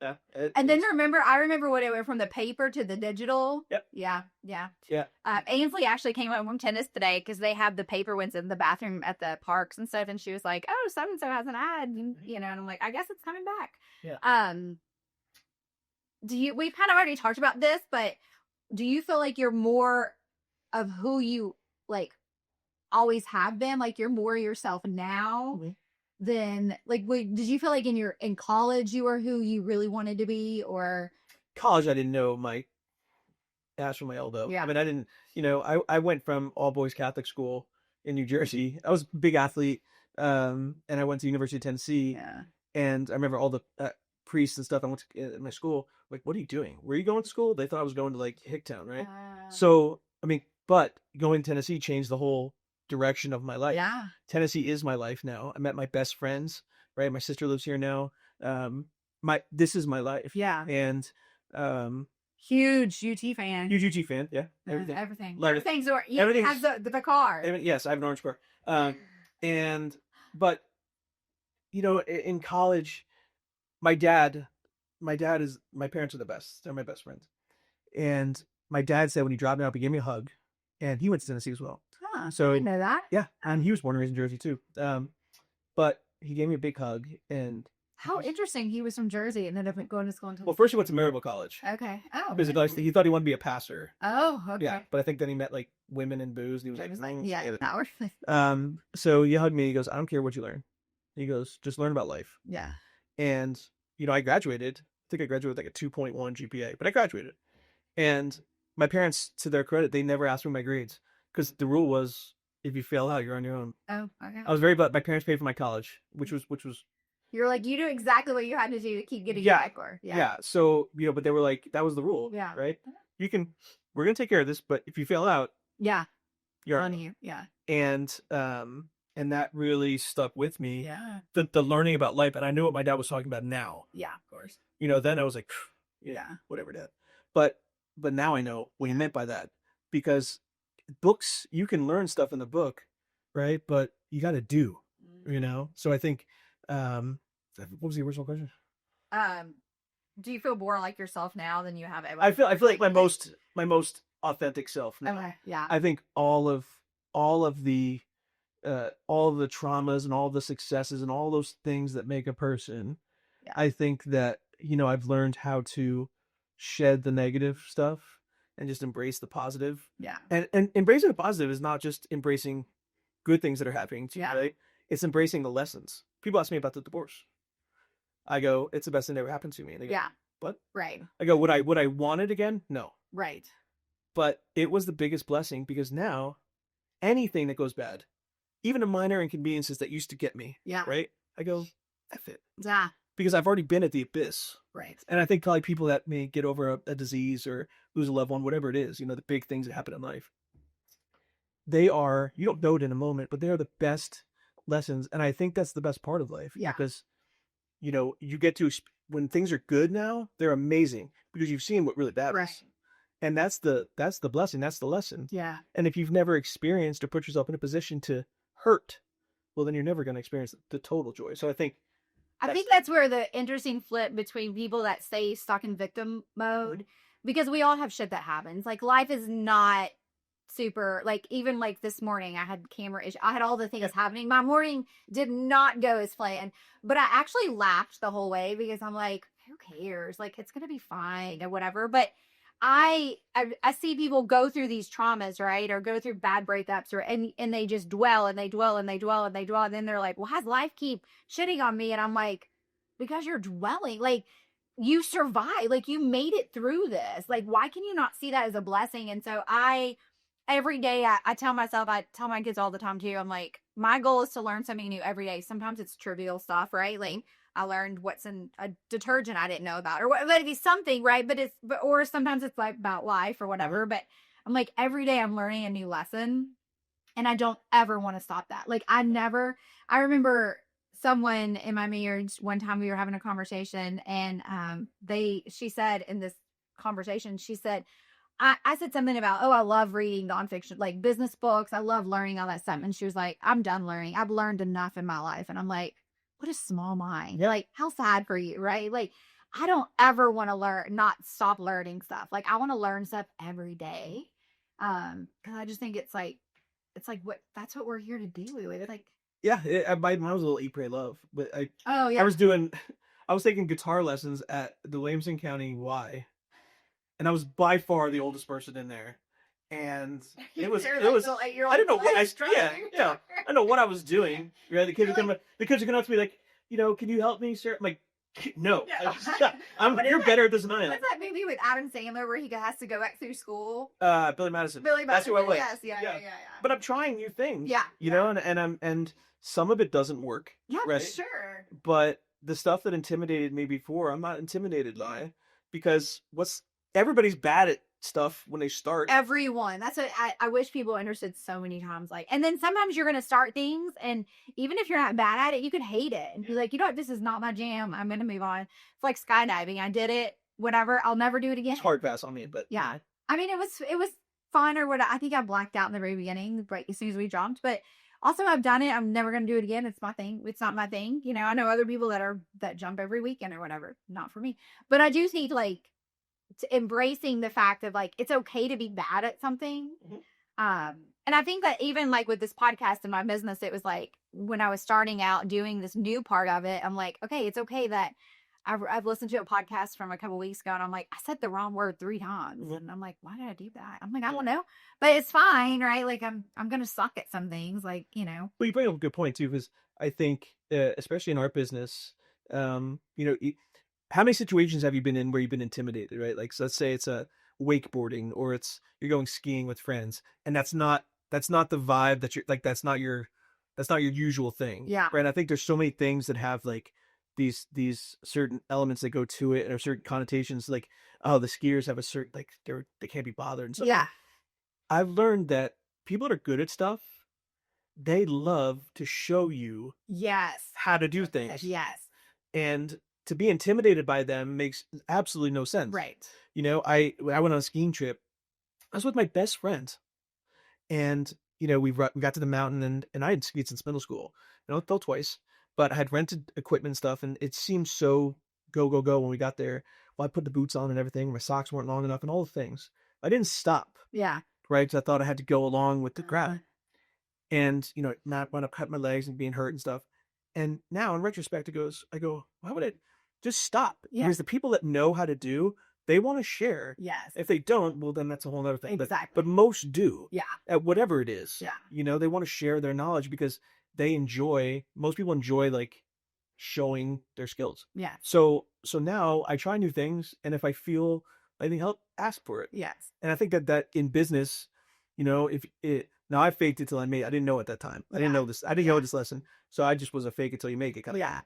Yeah. And then I remember when it went from the paper to the digital. Yep. Yeah. Ainsley actually came home from tennis today, because they have the paper ones in the bathroom at the parks and stuff. And she was like, oh, so-and-so has an ad, and I'm like, I guess it's coming back. Yeah. We've kind of already talked about this, but do you feel like you're more of who you like always have been? Like you're more yourself now than like did you feel like in college you were who you really wanted to be, or College, I didn't know my ass from my elbow. I yeah. mean, I didn't, I went from all boys Catholic school in New Jersey. I was a big athlete, and I went to University of Tennessee, Yeah. and I remember all the priests and stuff I went to at my school. Like, what are you doing? Where are you going to school? They thought I was going to like Hicktown, right? So, I mean, but going to Tennessee changed the whole direction of my life. Yeah. Tennessee is my life now. I met my best friends, right? My sister lives here now. This is my life. Yeah. And Huge UT fan. huge UT fan, yeah. Everything. Everything's Everything's has the car. yes, I have an orange car. And but in college, my parents are the best. They're my best friends. And my dad said when he dropped me off, he gave me a hug, and he went to Tennessee as well. Huh, So I didn't know that. yeah, and he was born and raised in Jersey too. But he gave me a big hug, and how interesting. He was from Jersey and ended up going to school in well, first he went to Maryville College. Okay. Oh. Because he thought he wanted to be a pastor. Oh, okay. Yeah, but I think then he met like women and booze, and he was like, yeah. So he hugged me. He goes, I don't care what you learn. He goes, just learn about life. Yeah. And I graduated. I think I graduated with like a 2.1 GPA, but I graduated. And my parents, to their credit, they never asked me my grades because the rule was if you fail out, you're on your own. Oh, okay. I was very glad my parents paid for my college, which was you're like, you knew exactly what you had to do to keep getting yeah, your score. yeah. So but they were like, that was the rule. Yeah. Right. We're gonna take care of this, but if you fail out, yeah, you're on you. Yeah. And that really stuck with me. Yeah. The learning about life, and I knew what my dad was talking about now. Yeah, of course. Then I was like, yeah, whatever, Dad. But now I know what he meant by that, because books, you can learn stuff in the book, right? But you got to do, So I think, what was the original question? Do you feel more like yourself now than you have ever? I feel like my most authentic self now. Okay, yeah. I think all of the traumas and all the successes and all those things that make a person. Yeah. I think that, I've learned how to shed the negative stuff and just embrace the positive. Yeah. And embracing the positive is not just embracing good things that are happening to you, right? It's embracing the lessons. People ask me about the divorce. I go, it's the best thing that ever happened to me. And they go, what? Right. I go, would I want it again? No. Right. But it was the biggest blessing, because now anything that goes bad, even a minor inconveniences that used to get me, right? I go, F it. Yeah. Because I've already been at the abyss. Right. And I think probably people that may get over a disease or lose a loved one, whatever it is, the big things that happen in life, they are, you don't know it in a moment, but they are the best lessons. And I think that's the best part of life. Yeah. Because, you get to, when things are good now, they're amazing because you've seen what really bad is. And that's the blessing. That's the lesson. Yeah. And if you've never experienced or put yourself in a position to hurt, well, then you're never going to experience the total joy. So I think that's where the interesting flip between people that stay stuck in victim mode, because we all have shit that happens. Like, life is not super, like, even like this morning I had camera issue. I had all the things happening. My morning did not go as planned, but I actually laughed the whole way because I'm like, who cares? Like, it's going to be fine or whatever. But I see people go through these traumas, right? Or go through bad breakups, and they just dwell and they dwell and they dwell and they dwell. And then they're like, well, how's life keep shitting on me? And I'm like, because you're dwelling. Like, you survived. Like, you made it through this. Like, why can you not see that as a blessing? And so every day I tell myself, I tell my kids all the time too, I'm like, my goal is to learn something new every day. Sometimes it's trivial stuff, right? Like, I learned what's in a detergent I didn't know about, or what, but it's something, right? Or sometimes it's like about life or whatever. But I'm like, every day I'm learning a new lesson, and I don't ever want to stop that. Like, I remember someone in my marriage, one time we were having a conversation, and she said in this conversation, she said, I said something about, I love reading nonfiction, like business books. I love learning all that stuff. And she was like, I'm done learning. I've learned enough in my life. And I'm like, what a small mind. Yeah. Like, how sad for you, right? Like, I don't ever want to not stop learning stuff. Like, I want to learn stuff every day. Cause I just think it's like that's what we're here to do with. Like, yeah, mine was a little Eat, Pray, Love, but I was taking guitar lessons at the Williamson County Y, and I was by far the oldest person in there. and You're it was the 8-year-old I don't know what I struggling. yeah I don't know what I was doing. Right, the kids would come up to me like, can you help me, sir? I'm like, no, Yeah. you're better at this than I am. What's that movie with Adam Sandler where he has to go back through school? Billy Madison. Billy That's Madison. who I was. Yes, yeah. But I'm trying new things. Yeah, and some of it doesn't work. Yeah, right? for sure. But the stuff that intimidated me before, I'm not intimidated by, because everybody's bad at stuff when they start. Everyone. That's what I wish people understood so many times. Like, and then sometimes you're gonna start things, and even if you're not bad at it, you could hate it and be like, you know what, this is not my jam. I'm gonna move on. It's like skydiving. I did it. Whatever. I'll never do it again. It's hard pass on me, but yeah. I mean, it was fun or what. I think I blacked out in the very beginning, right as soon as we jumped, but. Also, I've done it. I'm never going to do it again. It's my thing. It's not my thing. I know other people that jump every weekend or whatever. Not for me. But I do think like embracing the fact of like it's okay to be bad at something. Mm-hmm. And I think that even like with this podcast and my business, it was like when I was starting out doing this new part of it, I'm like, okay, it's okay that I've listened to a podcast from a couple weeks ago and I'm like, I said the wrong word 3 times. Mm-hmm. And I'm like, why did I do that? I'm like, I don't know, but it's fine. Right. Like I'm going to suck at some things like, Well, you bring up a good point too, because I think, especially in our business, how many situations have you been in where you've been intimidated, right? Like, so let's say it's a wakeboarding or you're going skiing with friends, and that's not the vibe that you're like, that's not your usual thing. Yeah. Right. And I think there's so many things that have like these certain elements that go to it, or certain connotations, like, oh, the skiers have a certain, like, they can't be bothered and stuff. Yeah. I've learned that people that are good at stuff, they love to show you how to do things. Yes. And to be intimidated by them makes absolutely no sense. Right. I went on a skiing trip. I was with my best friend, and we got to the mountain, and I had skied since middle school. Fell twice, but I had rented equipment and stuff, and it seemed so go when we got there. Well, I put the boots on and everything. My socks weren't long enough, and all the things. I didn't stop. Yeah. Right, because I thought I had to go along with the crowd, and not want to cut my legs and being hurt and stuff. And now, in retrospect, I go, why would I just stop? Yeah. Because the people that know how to do, they want to share. Yes. If they don't, well, then that's a whole other thing. Exactly. But most do. Yeah. At whatever it is. Yeah. They want to share their knowledge because most people enjoy like showing their skills. Yeah. So now I try new things, and if I feel I need help, ask for it. Yes. And I think that in business, now I faked it till I made it. I didn't know at that time. I didn't know this. I didn't know this lesson. So I just was a fake it till you make it kind of thing.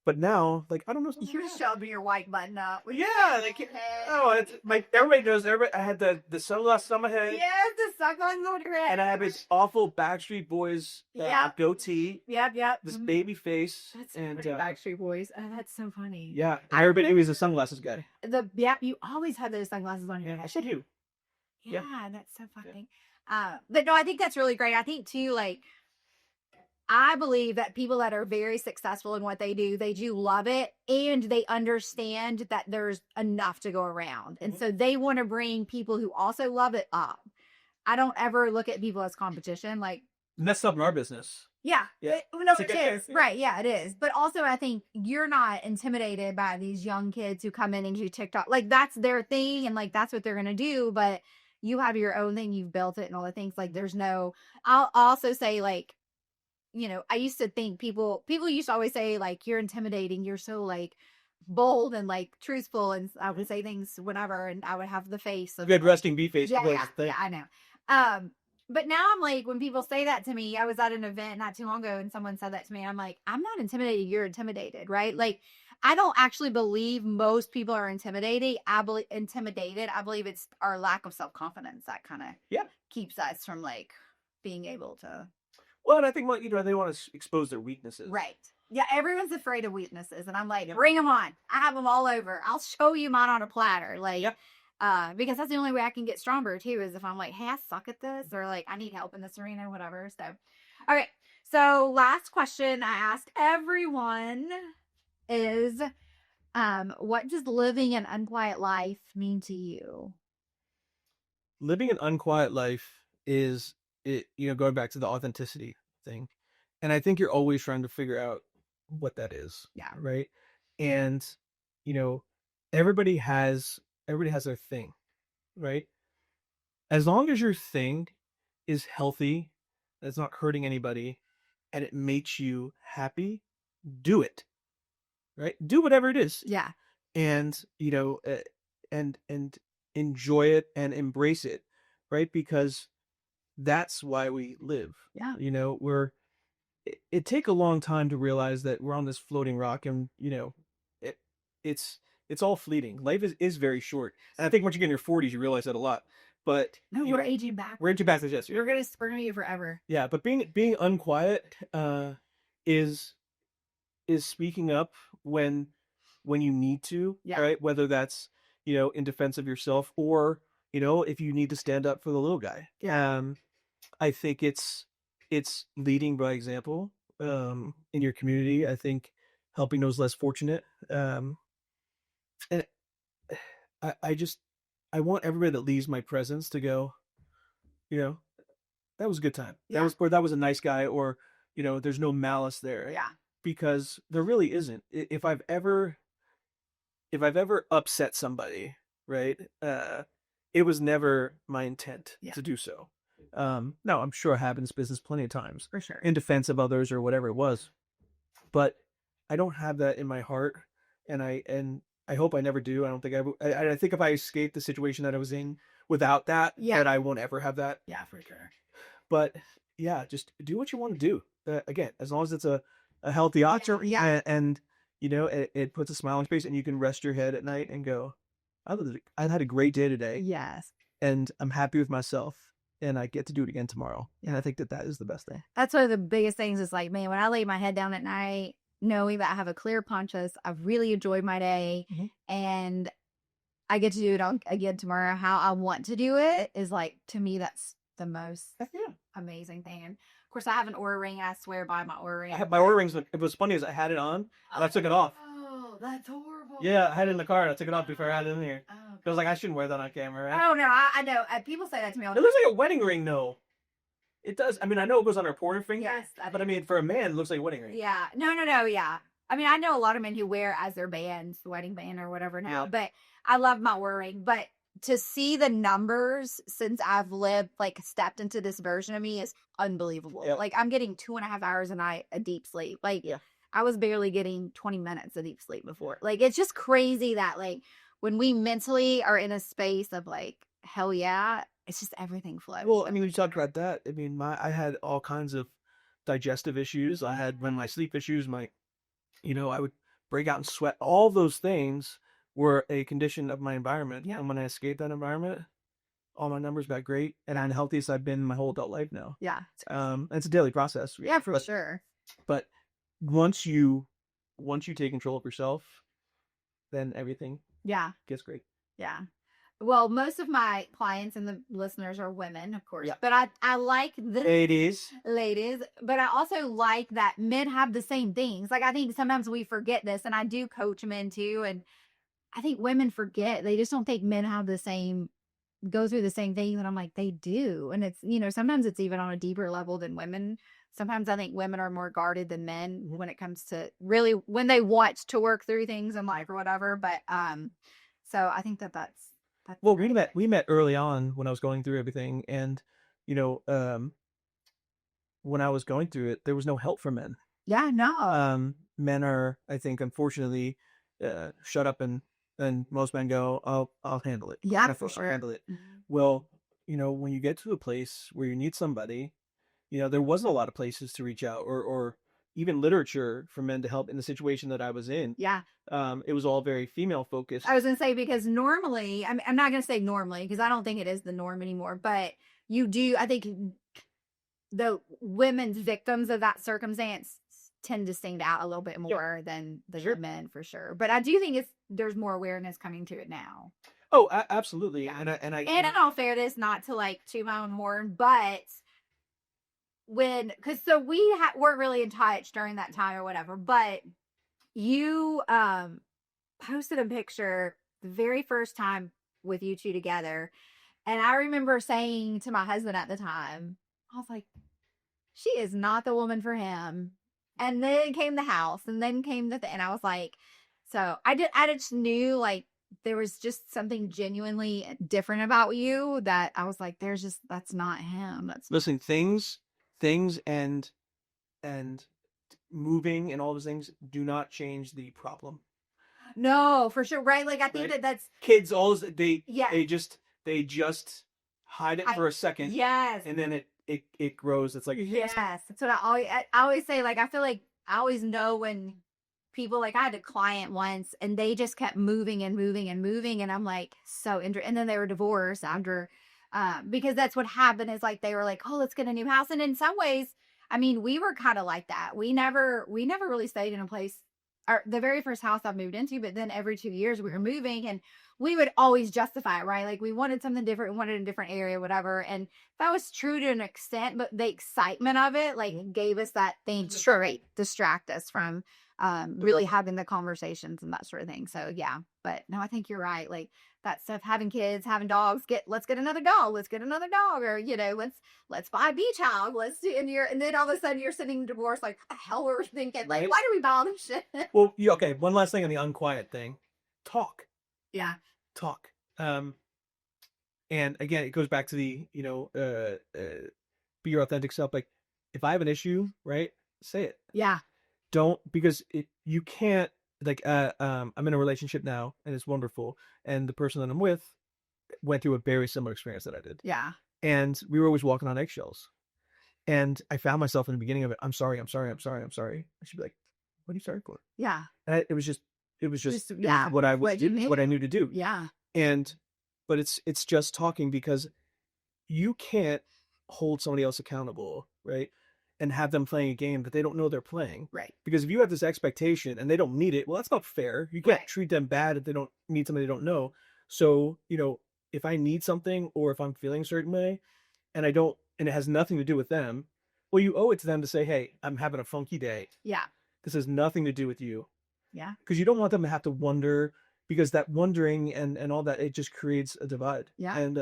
But now, like, I don't know. You're shoving your white button up. Everybody knows. I had the sunglasses on my head. Yes, the sunglasses on your head. And I have this awful Backstreet Boys goatee. Yep. This baby face. That's Backstreet Boys. Oh, that's so funny. Yeah, everybody knew he was a sunglasses guy. You always had those sunglasses on your head. I should do. Yeah, that's so funny. But no, I think that's really great. I think too, like, I believe that people that are very successful in what they do love it, and they understand that there's enough to go around. And so they want to bring people who also love it up. I don't ever look at people as competition. Like, and that's not in our business. Yeah. No, it is. Right. Yeah, it is. But also, I think you're not intimidated by these young kids who come in and do TikTok. Like, that's their thing, and like that's what they're going to do. But you have your own thing. You've built it and all the things. Like, I'll also say, like, I used to think people used to always say, like, you're intimidating. You're so, like, bold and, like, truthful. And I would say things whenever, and I would have the face of. You had resting bee face. Yeah, I know. But now I'm like, when people say that to me, I was at an event not too long ago and someone said that to me. I'm like, I'm not intimidated. You're intimidated, right? Like, I don't actually believe most people are intimidated. I believe it's our lack of self-confidence that kind of keeps us from, like, being able to. Well, and I think they want to expose their weaknesses. Right. Yeah, everyone's afraid of weaknesses. And I'm like, bring them on. I have them all over. I'll show you mine on a platter. Like, because that's the only way I can get stronger, too, is if I'm like, hey, I suck at this, or like, I need help in this arena, whatever. So, all right. So, last question I asked everyone is, what does living an unquiet life mean to you? Living an unquiet life is, going back to the authenticity thing. And I think you're always trying to figure out what that is. Yeah. Right. And, everybody has their thing. Right. as long as your thing is healthy, it's not hurting anybody, and it makes you happy, do it. Right? Do whatever it is, Yeah. and and enjoy it and embrace it, right? Because that's why we live. Yeah. We're it take a long time to realize that we're on this floating rock, and it it's it's all fleeting. Life is very short, and I think once you get in your 40s, you realize that a lot. But No, we're aging back. we're into back to this. We're gonna be forever. Yeah, but being unquiet is speaking up when you need to, Yeah. right? Whether that's in defense of yourself, or if you need to stand up for the little guy. I think it's leading by example in your community. I think helping those less fortunate. And I just I want everybody that leaves my presence to go, you know, that was a good time. Yeah. That was a nice guy, or there's no malice there. Yeah. Because there really isn't. If I've ever upset somebody, right? It was never my intent to do so. No, I'm sure it happens business plenty of times. For sure. In defense of others or whatever it was. But I don't have that in my heart, and I hope I never do. I don't think I think if I escape the situation that I was in without that, that I won't ever have that. Yeah, for sure. But yeah, just do what you want to do. Again, as long as it's a healthy option, and it puts a smile on your face, and you can rest your head at night and go, I had a great day today. Yes. And I'm happy with myself, and I get to do it again tomorrow. And I think that is the best thing. That's one of the biggest things is like, man, when I lay my head down at night, knowing that I have a clear conscience, I've really enjoyed my day, and I get to do it again tomorrow how I want to do it, is like, to me, that's the most amazing thing. And of course, I have an Oura ring. I swear by my Oura ring. I have my Oura rings. It was funny as I had it on, and I took it off. Oh, that's horrible. Yeah, I had it in the car, and I took it off before I had it in here. I was like, I shouldn't wear that on camera, right? Oh, no, I know. People say that to me all the time. It looks like a wedding ring, though. It does. I mean, I know it goes on a reporter finger. Yes. But I mean, for a man, it looks like a wedding ring. Yeah. No, yeah. I mean, I know a lot of men who wear as their bands, wedding band or whatever now, but I love my Oura ring. But to see the numbers since I've stepped into this version of me is unbelievable. Yep. Like, I'm getting 2.5 hours a night of deep sleep. Like, I was barely getting 20 minutes of deep sleep before. Like, it's just crazy that, like, when we mentally are in a space of, like, hell yeah, it's just everything flows. Well, I mean, when you talk about that, I mean, I had all kinds of digestive issues. I had my sleep issues, I would break out and sweat. All those things were a condition of my environment. Yeah. And when I escaped that environment, all my numbers got great, and I'm the healthiest I've been my whole adult life now. Yeah. It's a daily process. Yeah, for sure. But once you take control of yourself, then everything gets great. Yeah. Well, most of my clients and the listeners are women, of course. Yeah. But I like the ladies. But I also like that men have the same things. Like, I think sometimes we forget this, and I do coach men too. And I think women forget. They just don't think men have go through the same thing. And I'm like, they do. And it's, sometimes it's even on a deeper level than women. Sometimes I think women are more guarded than men when it comes to really when they want to work through things in life or whatever. But, so I think that's well, we met early on when I was going through everything, and when I was going through it, there was no help for men. Yeah, no. Men are, I think, unfortunately, shut up, and most men go, I'll handle it. Yeah, for sure. Handle it. Well, when you get to a place where you need somebody, there wasn't a lot of places to reach out, or even literature for men to help in the situation that I was in. Yeah. It was all very female focused. I was going to say, because normally, I'm not going to say normally, because I don't think it is the norm anymore, but I think the women's victims of that circumstance tend to stand out a little bit more than the men, for sure. But I do think there's more awareness coming to it now. Oh, absolutely. Yeah. And in all fairness, not to like toot my own horn, but because we weren't really in touch during that time or whatever, but you posted a picture the very first time with you two together, and I remember saying to my husband at the time, I was like, she is not the woman for him. And then came the house, and then came and I was like, so I just knew, like, there was just something genuinely different about you that I was like, that's not him. That's Listen, things and moving and all those things do not change the problem. no, for sure. Right. Like, I think Right? that's, Kids always they yeah. they just hide it for a second, Yes. and then it grows. It's like, Yes. That's what I always say. Like, I feel like I always know when people, like, I had a client once and they just kept moving and moving and moving. And I'm like, so interesting. And then they were divorced after, because that's what happened is like, they were like, oh, let's get a new house. And in some ways, I mean, we were kind of like that. We never really stayed in a place, or the very first house I moved into, but then every 2 years we were moving and we would always justify it, right? Like, we wanted something different, we wanted a different area, whatever. And that was true to an extent, but the excitement of it, like, gave us that thing to distract us from really having the conversations and that sort of thing. So yeah, but no, I think you're right. Like, that stuff, having kids, having dogs, let's get another dog, or, let's buy a beach house, and then all of a sudden you're sitting divorced, like, what the hell were we thinking? Like, Right. why do we buy all this shit? well, yeah, okay. One last thing on the unquiet thing, talk. Yeah. Talk. And again, it goes back to the be your authentic self. Like, if I have an issue, right, say it. Yeah. Don't, because you can't, like, I'm in a relationship now and it's wonderful, and the person that I'm with went through a very similar experience that I did, Yeah. and we were always walking on eggshells, and I found myself in the beginning of it, I'm sorry, I should be like, what are you sorry for? Yeah. And it was just yeah. what I knew to do. Yeah. And but it's just talking, because you can't hold somebody else accountable, right? And have them playing a game that they don't know they're playing. Right. Because if you have this expectation and they don't meet it, well, that's not fair. You can't Right. treat them bad if they don't need somebody they don't know. So, if I need something, or if I'm feeling a certain way and and it has nothing to do with them, well, you owe it to them to say, hey, I'm having a funky day. Yeah. This has nothing to do with you. Yeah. Because you don't want them to have to wonder, because that wondering and all that, it just creates a divide. Yeah. And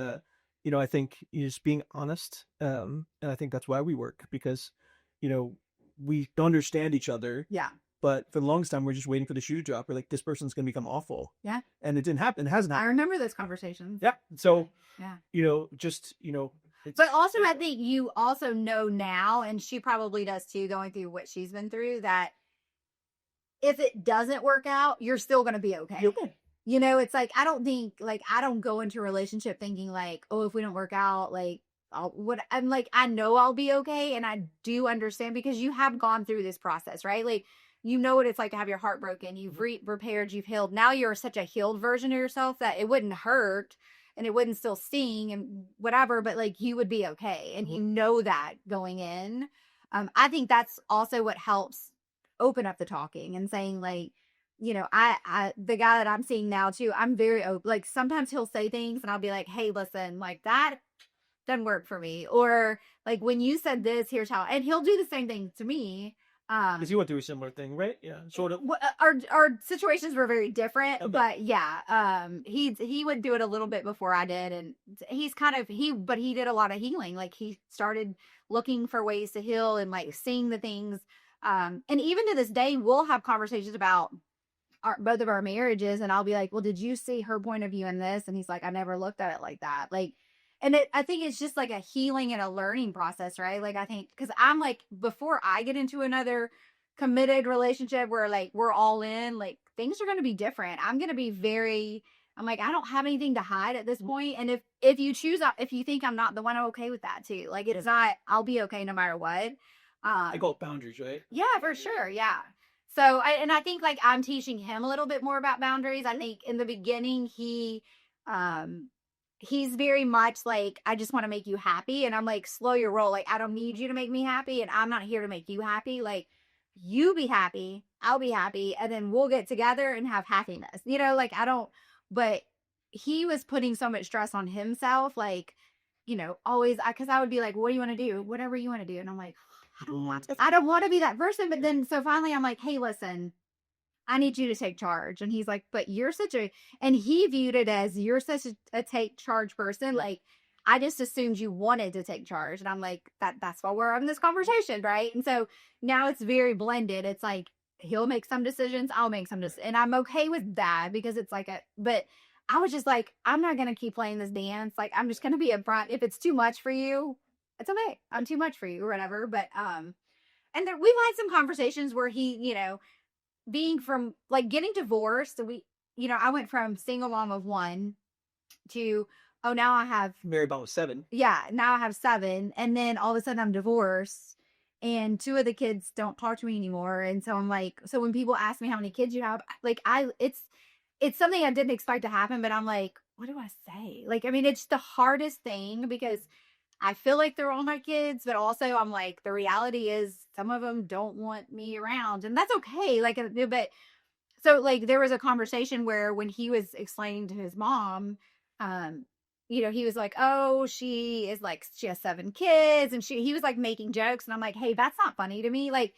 I think just being honest, and I think that's why we work, because we understand each other. Yeah. But for the longest time, we're just waiting for the shoe to drop. We're like, this person's going to become awful. Yeah. And it didn't happen. It hasn't I happened. remember those conversations. Yeah. So, Yeah. But also, I think you also know now, and she probably does too, going through what she's been through, that if it doesn't work out, you're still going to be okay. Okay. It's like, I don't go into a relationship thinking like, oh, if we don't work out, like, I'm like, I know I'll be okay. And I do understand, because you have gone through this process, right? Like, what it's like to have your heart broken. You've repaired, you've healed. Now you're such a healed version of yourself that it wouldn't hurt and it wouldn't still sting and whatever, but like, you would be okay. And you know that going in. I think that's also what helps open up the talking and saying, like, I the guy that I'm seeing now too, I'm very open. Like, sometimes he'll say things and I'll be like, hey, listen, like, that doesn't work for me. Or like, when you said this, here's how, and he'll do the same thing to me. Because you went through a similar thing, right? Yeah, sort of. Our situations were very different, Okay. but yeah, he would do it a little bit before I did, and but he did a lot of healing. Like, he started looking for ways to heal and like seeing the things. And even to this day, we'll have conversations about both of our marriages, and I'll be like, well, did you see her point of view in this? And he's like, I never looked at it like that. Like, and I think it's just like a healing and a learning process, right? Like, I think, because I'm like, before I get into another committed relationship where like we're all in, like, things are going to be different. I'm like, I don't have anything to hide at this point. And if you think I'm not the one, I'm okay with that too. Like, it's not, I'll be okay no matter what. I call it boundaries, right? Yeah, for sure. Yeah. So, I think like I'm teaching him a little bit more about boundaries. I think in the beginning, he's very much like, I just want to make you happy. And I'm like, slow your roll. Like, I don't need you to make me happy. And I'm not here to make you happy. Like, you be happy, I'll be happy. And then we'll get together and have happiness. Like, but he was putting so much stress on himself. Like, always, because I would be like, what do you want to do? Whatever you want to do. And I'm like, I don't want to be that person. But then, so finally I'm like, hey, listen, I need you to take charge. And he's like, but and he viewed it as, you're such a take charge person. Like, I just assumed you wanted to take charge. And I'm like, that's why we're having this conversation. Right. And so now it's very blended. It's like, he'll make some decisions, I'll make some decisions, and I'm okay with that because it's like but I was just like, I'm not gonna keep playing this dance. Like, I'm just gonna be upfront. If it's too much for you, it's okay. I'm too much for you or whatever. But and there, we've had some conversations where he, being from like getting divorced. So I went from single mom of one to, oh, now I have, Married mom with 7. yeah, now I have 7. And then all of a sudden I'm divorced and 2 of the kids don't talk to me anymore. And so I'm like, so when people ask me how many kids you have, like, it's something I didn't expect to happen, but I'm like, what do I say? Like, I mean, it's the hardest thing because I feel like they're all my kids, but also I'm like, the reality is some of them don't want me around, and that's okay. Like, but so like there was a conversation where when he was explaining to his mom, um, he was like, oh, she has 7 kids, and he was like making jokes, and I'm like, hey, that's not funny to me. Like,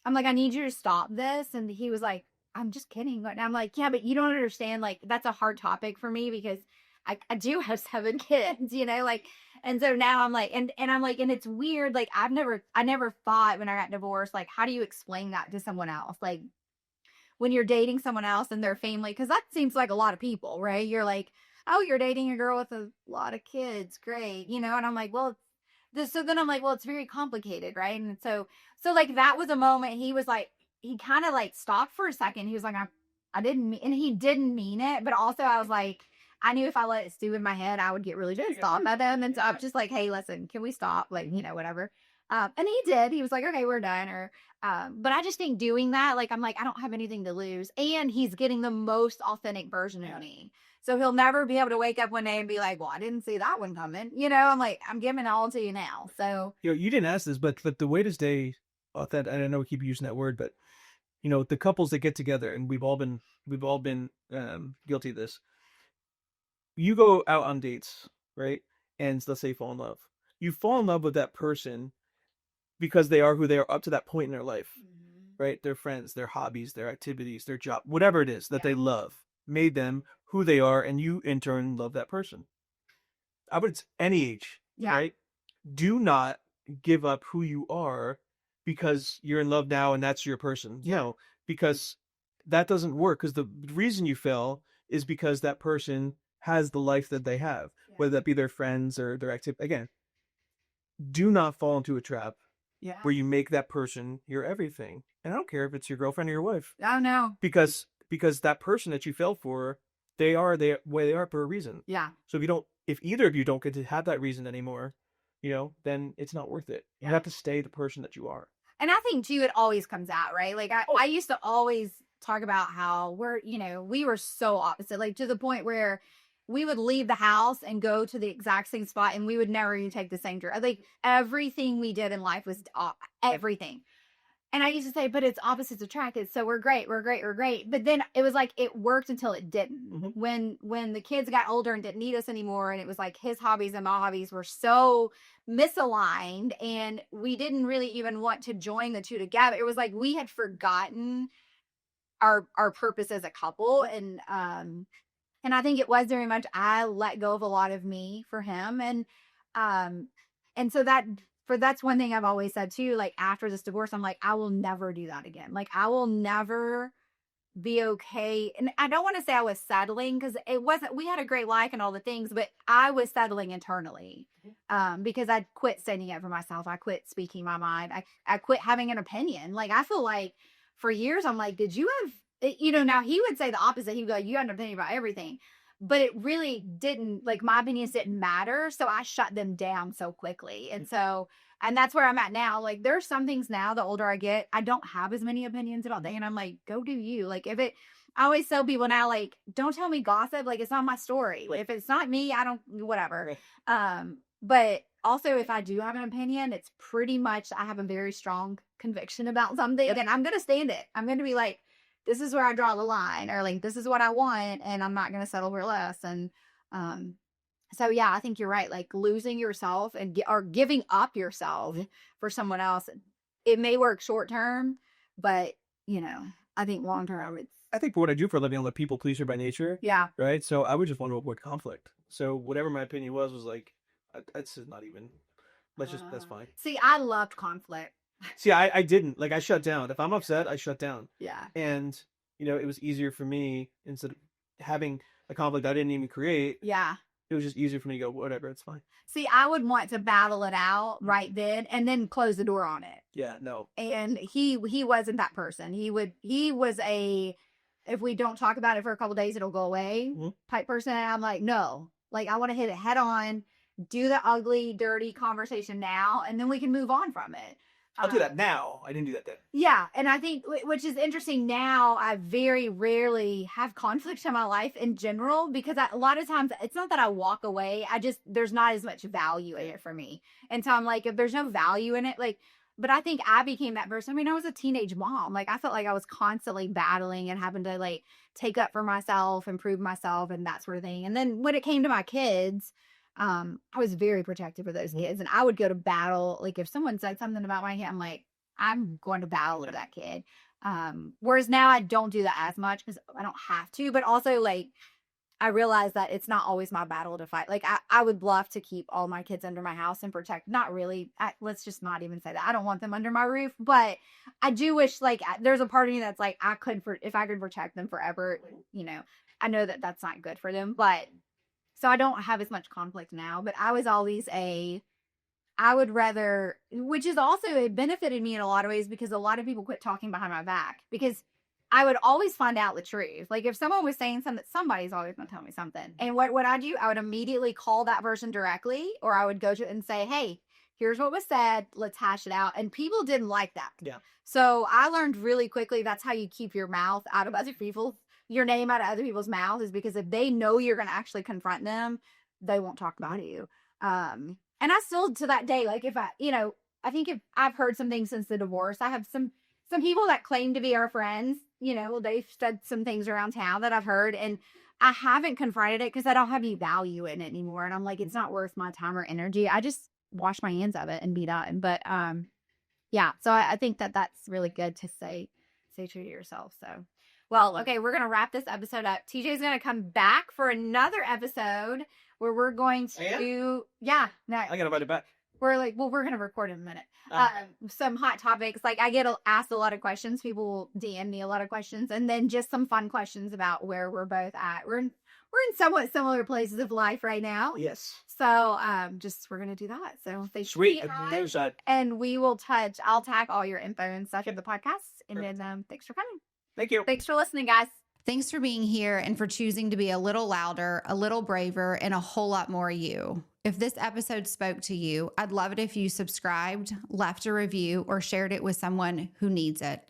I'm like, I need you to stop this. And he was like, I'm just kidding. And I'm like, yeah, but you don't understand. Like, that's a hard topic for me because I do have 7 kids, like, and so now I'm like, and I'm like, and it's weird. Like, I never thought when I got divorced, like, how do you explain that to someone else? Like, when you're dating someone else and their family, because that seems like a lot of people, right? You're like, oh, you're dating a girl with a lot of kids. Great. And I'm like, well, so then I'm like, well, it's very complicated, right? And so like that was a moment he was like, he kind of like stopped for a second. He was like, I didn't mean, and he didn't mean it, but also I was like, I knew if I let it stew in my head, I would get really pissed off at him. And so I'm just like, hey, listen, can we stop? Like, whatever. And he did. He was like, okay, we're done. But I just think doing that, like, I'm like, I don't have anything to lose. And he's getting the most authentic version of me. So he'll never be able to wake up one day and be like, well, I didn't see that one coming. I'm like, I'm giving it all to you now. So, You didn't ask this, but the way to stay authentic, and I know we keep using that word, but the couples that get together, and we've all been guilty of this. You go out on dates, right? And let's say you fall in love. You fall in love with that person because they are who they are up to that point in their life, right? Their friends, their hobbies, their activities, their job, whatever it is that they love, made them who they are, and you in turn love that person. I would any age, right? Do not give up who you are because you're in love now and that's your person. No, because that doesn't work. Because the reason you fell is because that person has the life that they have, whether that be their friends or their activity. Again, do not fall into a trap where you make that person your everything. And I don't care if it's your girlfriend or your wife. Oh, no. Because that person that you fell for, they are the way they are for a reason. Yeah. So if either of you don't get to have that reason anymore, then it's not worth it. You have to stay the person that you are. And I think too, it always comes out, right? Like I used to always talk about how we were so opposite, like to the point where we would leave the house and go to the exact same spot and we would never even take the same drive. Like everything we did in life was everything. And I used to say, but it's opposites attracted. So we're great. But then it was like, it worked until it didn't. Mm-hmm. When the kids got older and didn't need us anymore. And it was like his hobbies and my hobbies were so misaligned and we didn't really even want to join the two together. It was like, we had forgotten our purpose as a couple. And I think it was very much, I let go of a lot of me for him. And so that's one thing I've always said too, like after this divorce, I'm like, I will never do that again. Like I will never be okay. And I don't want to say I was settling because it wasn't, we had a great life and all the things, but I was settling internally because I quit standing up for myself. I quit speaking my mind. I quit having an opinion. Like I feel like for years, I'm like, did you have, now he would say the opposite. He would go, you had an opinion about everything. But it really didn't, like my opinions didn't matter. So I shut them down so quickly. And that's where I'm at now. Like there's some things now, the older I get, I don't have as many opinions about that. And I'm like, go do you. Like I always tell people now, like, don't tell me gossip. Like it's not my story. If it's not me, I don't, whatever. But also if I do have an opinion, it's pretty much, I have a very strong conviction about something and I'm going to stand it. I'm going to be like, this is where I draw the line, or like, this is what I want, and I'm not going to settle for less. And, so yeah, I think you're right. Like losing yourself or giving up yourself for someone else. It may work short term, but I think long term I think for what I do for a living, I'm a people pleaser by nature. Yeah. Right. So I would just want to avoid conflict. So whatever my opinion was like, that's not even, that's fine. See, I loved conflict. See, I didn't. Like, I shut down. If I'm upset, I shut down. Yeah. And, it was easier for me instead of having a conflict I didn't even create. Yeah. It was just easier for me to go, whatever, it's fine. See, I would want to battle it out right then and then close the door on it. Yeah, no. And he wasn't that person. He was a, if we don't talk about it for a couple days, it'll go away type person. And I'm like, no, like I want to hit it head on, do the ugly, dirty conversation now, and then we can move on from it. I'll do that now. I didn't do that then. Yeah. And I think, which is interesting now, I very rarely have conflict in my life in general, because a lot of times it's not that I walk away. There's not as much value in it for me. And so I'm like, if there's no value in it, like, but I think I became that person. I mean, I was a teenage mom. Like, I felt like I was constantly battling and having to like take up for myself, improve myself, and that sort of thing. And then when it came to my kids, I was very protective of those kids, and I would go to battle. Like, if someone said something about my kid, I'm like, I'm going to battle with that kid. Whereas now I don't do that as much because I don't have to, but also like, I realize that it's not always my battle to fight. Like, I would love to keep all my kids under my house and protect. Not really. Let's just not even say that. I don't want them under my roof, but I do wish, like, there's a part of me that's like, if I could protect them forever, I know that that's not good for them, but so I don't have as much conflict now, but I was always I would rather, which is also, it benefited me in a lot of ways because a lot of people quit talking behind my back, because I would always find out the truth. Like, if someone was saying something, somebody's always going to tell me something. And what would I do? I would immediately call that person directly, or I would go to it and say, hey, here's what was said. Let's hash it out. And people didn't like that. Yeah. So I learned really quickly that's how you keep your mouth out of other people's, your name out of other people's mouths, is because if they know you're going to actually confront them, they won't talk about you. And I still, to that day, like, if I think if I've heard some things since the divorce, I have some people that claim to be our friends, they've said some things around town that I've heard, and I haven't confronted it because I don't have any value in it anymore. And I'm like, it's not worth my time or energy. I just wash my hands of it and be done. But, yeah, so I think that that's really good to say true to yourself. So, well, okay, we're going to wrap this episode up. TJ's going to come back for another episode where we're going to, no, I got to invite it back. We're like, well, we're going to record in a minute. Some hot topics. Like, I get asked a lot of questions. People will DM me a lot of questions, and then just some fun questions about where we're both at. We're in somewhat similar places of life right now. Yes. So, we're going to do that. So stay sweet. And we will I'll tag all your info and stuff in the podcast. And then, thanks for coming. Thank you. Thanks for listening, guys. Thanks for being here and for choosing to be a little louder, a little braver, and a whole lot more you. If this episode spoke to you, I'd love it if you subscribed, left a review, or shared it with someone who needs it.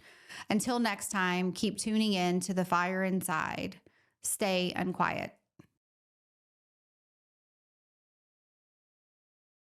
Until next time, keep tuning in to the fire inside. Stay unquiet.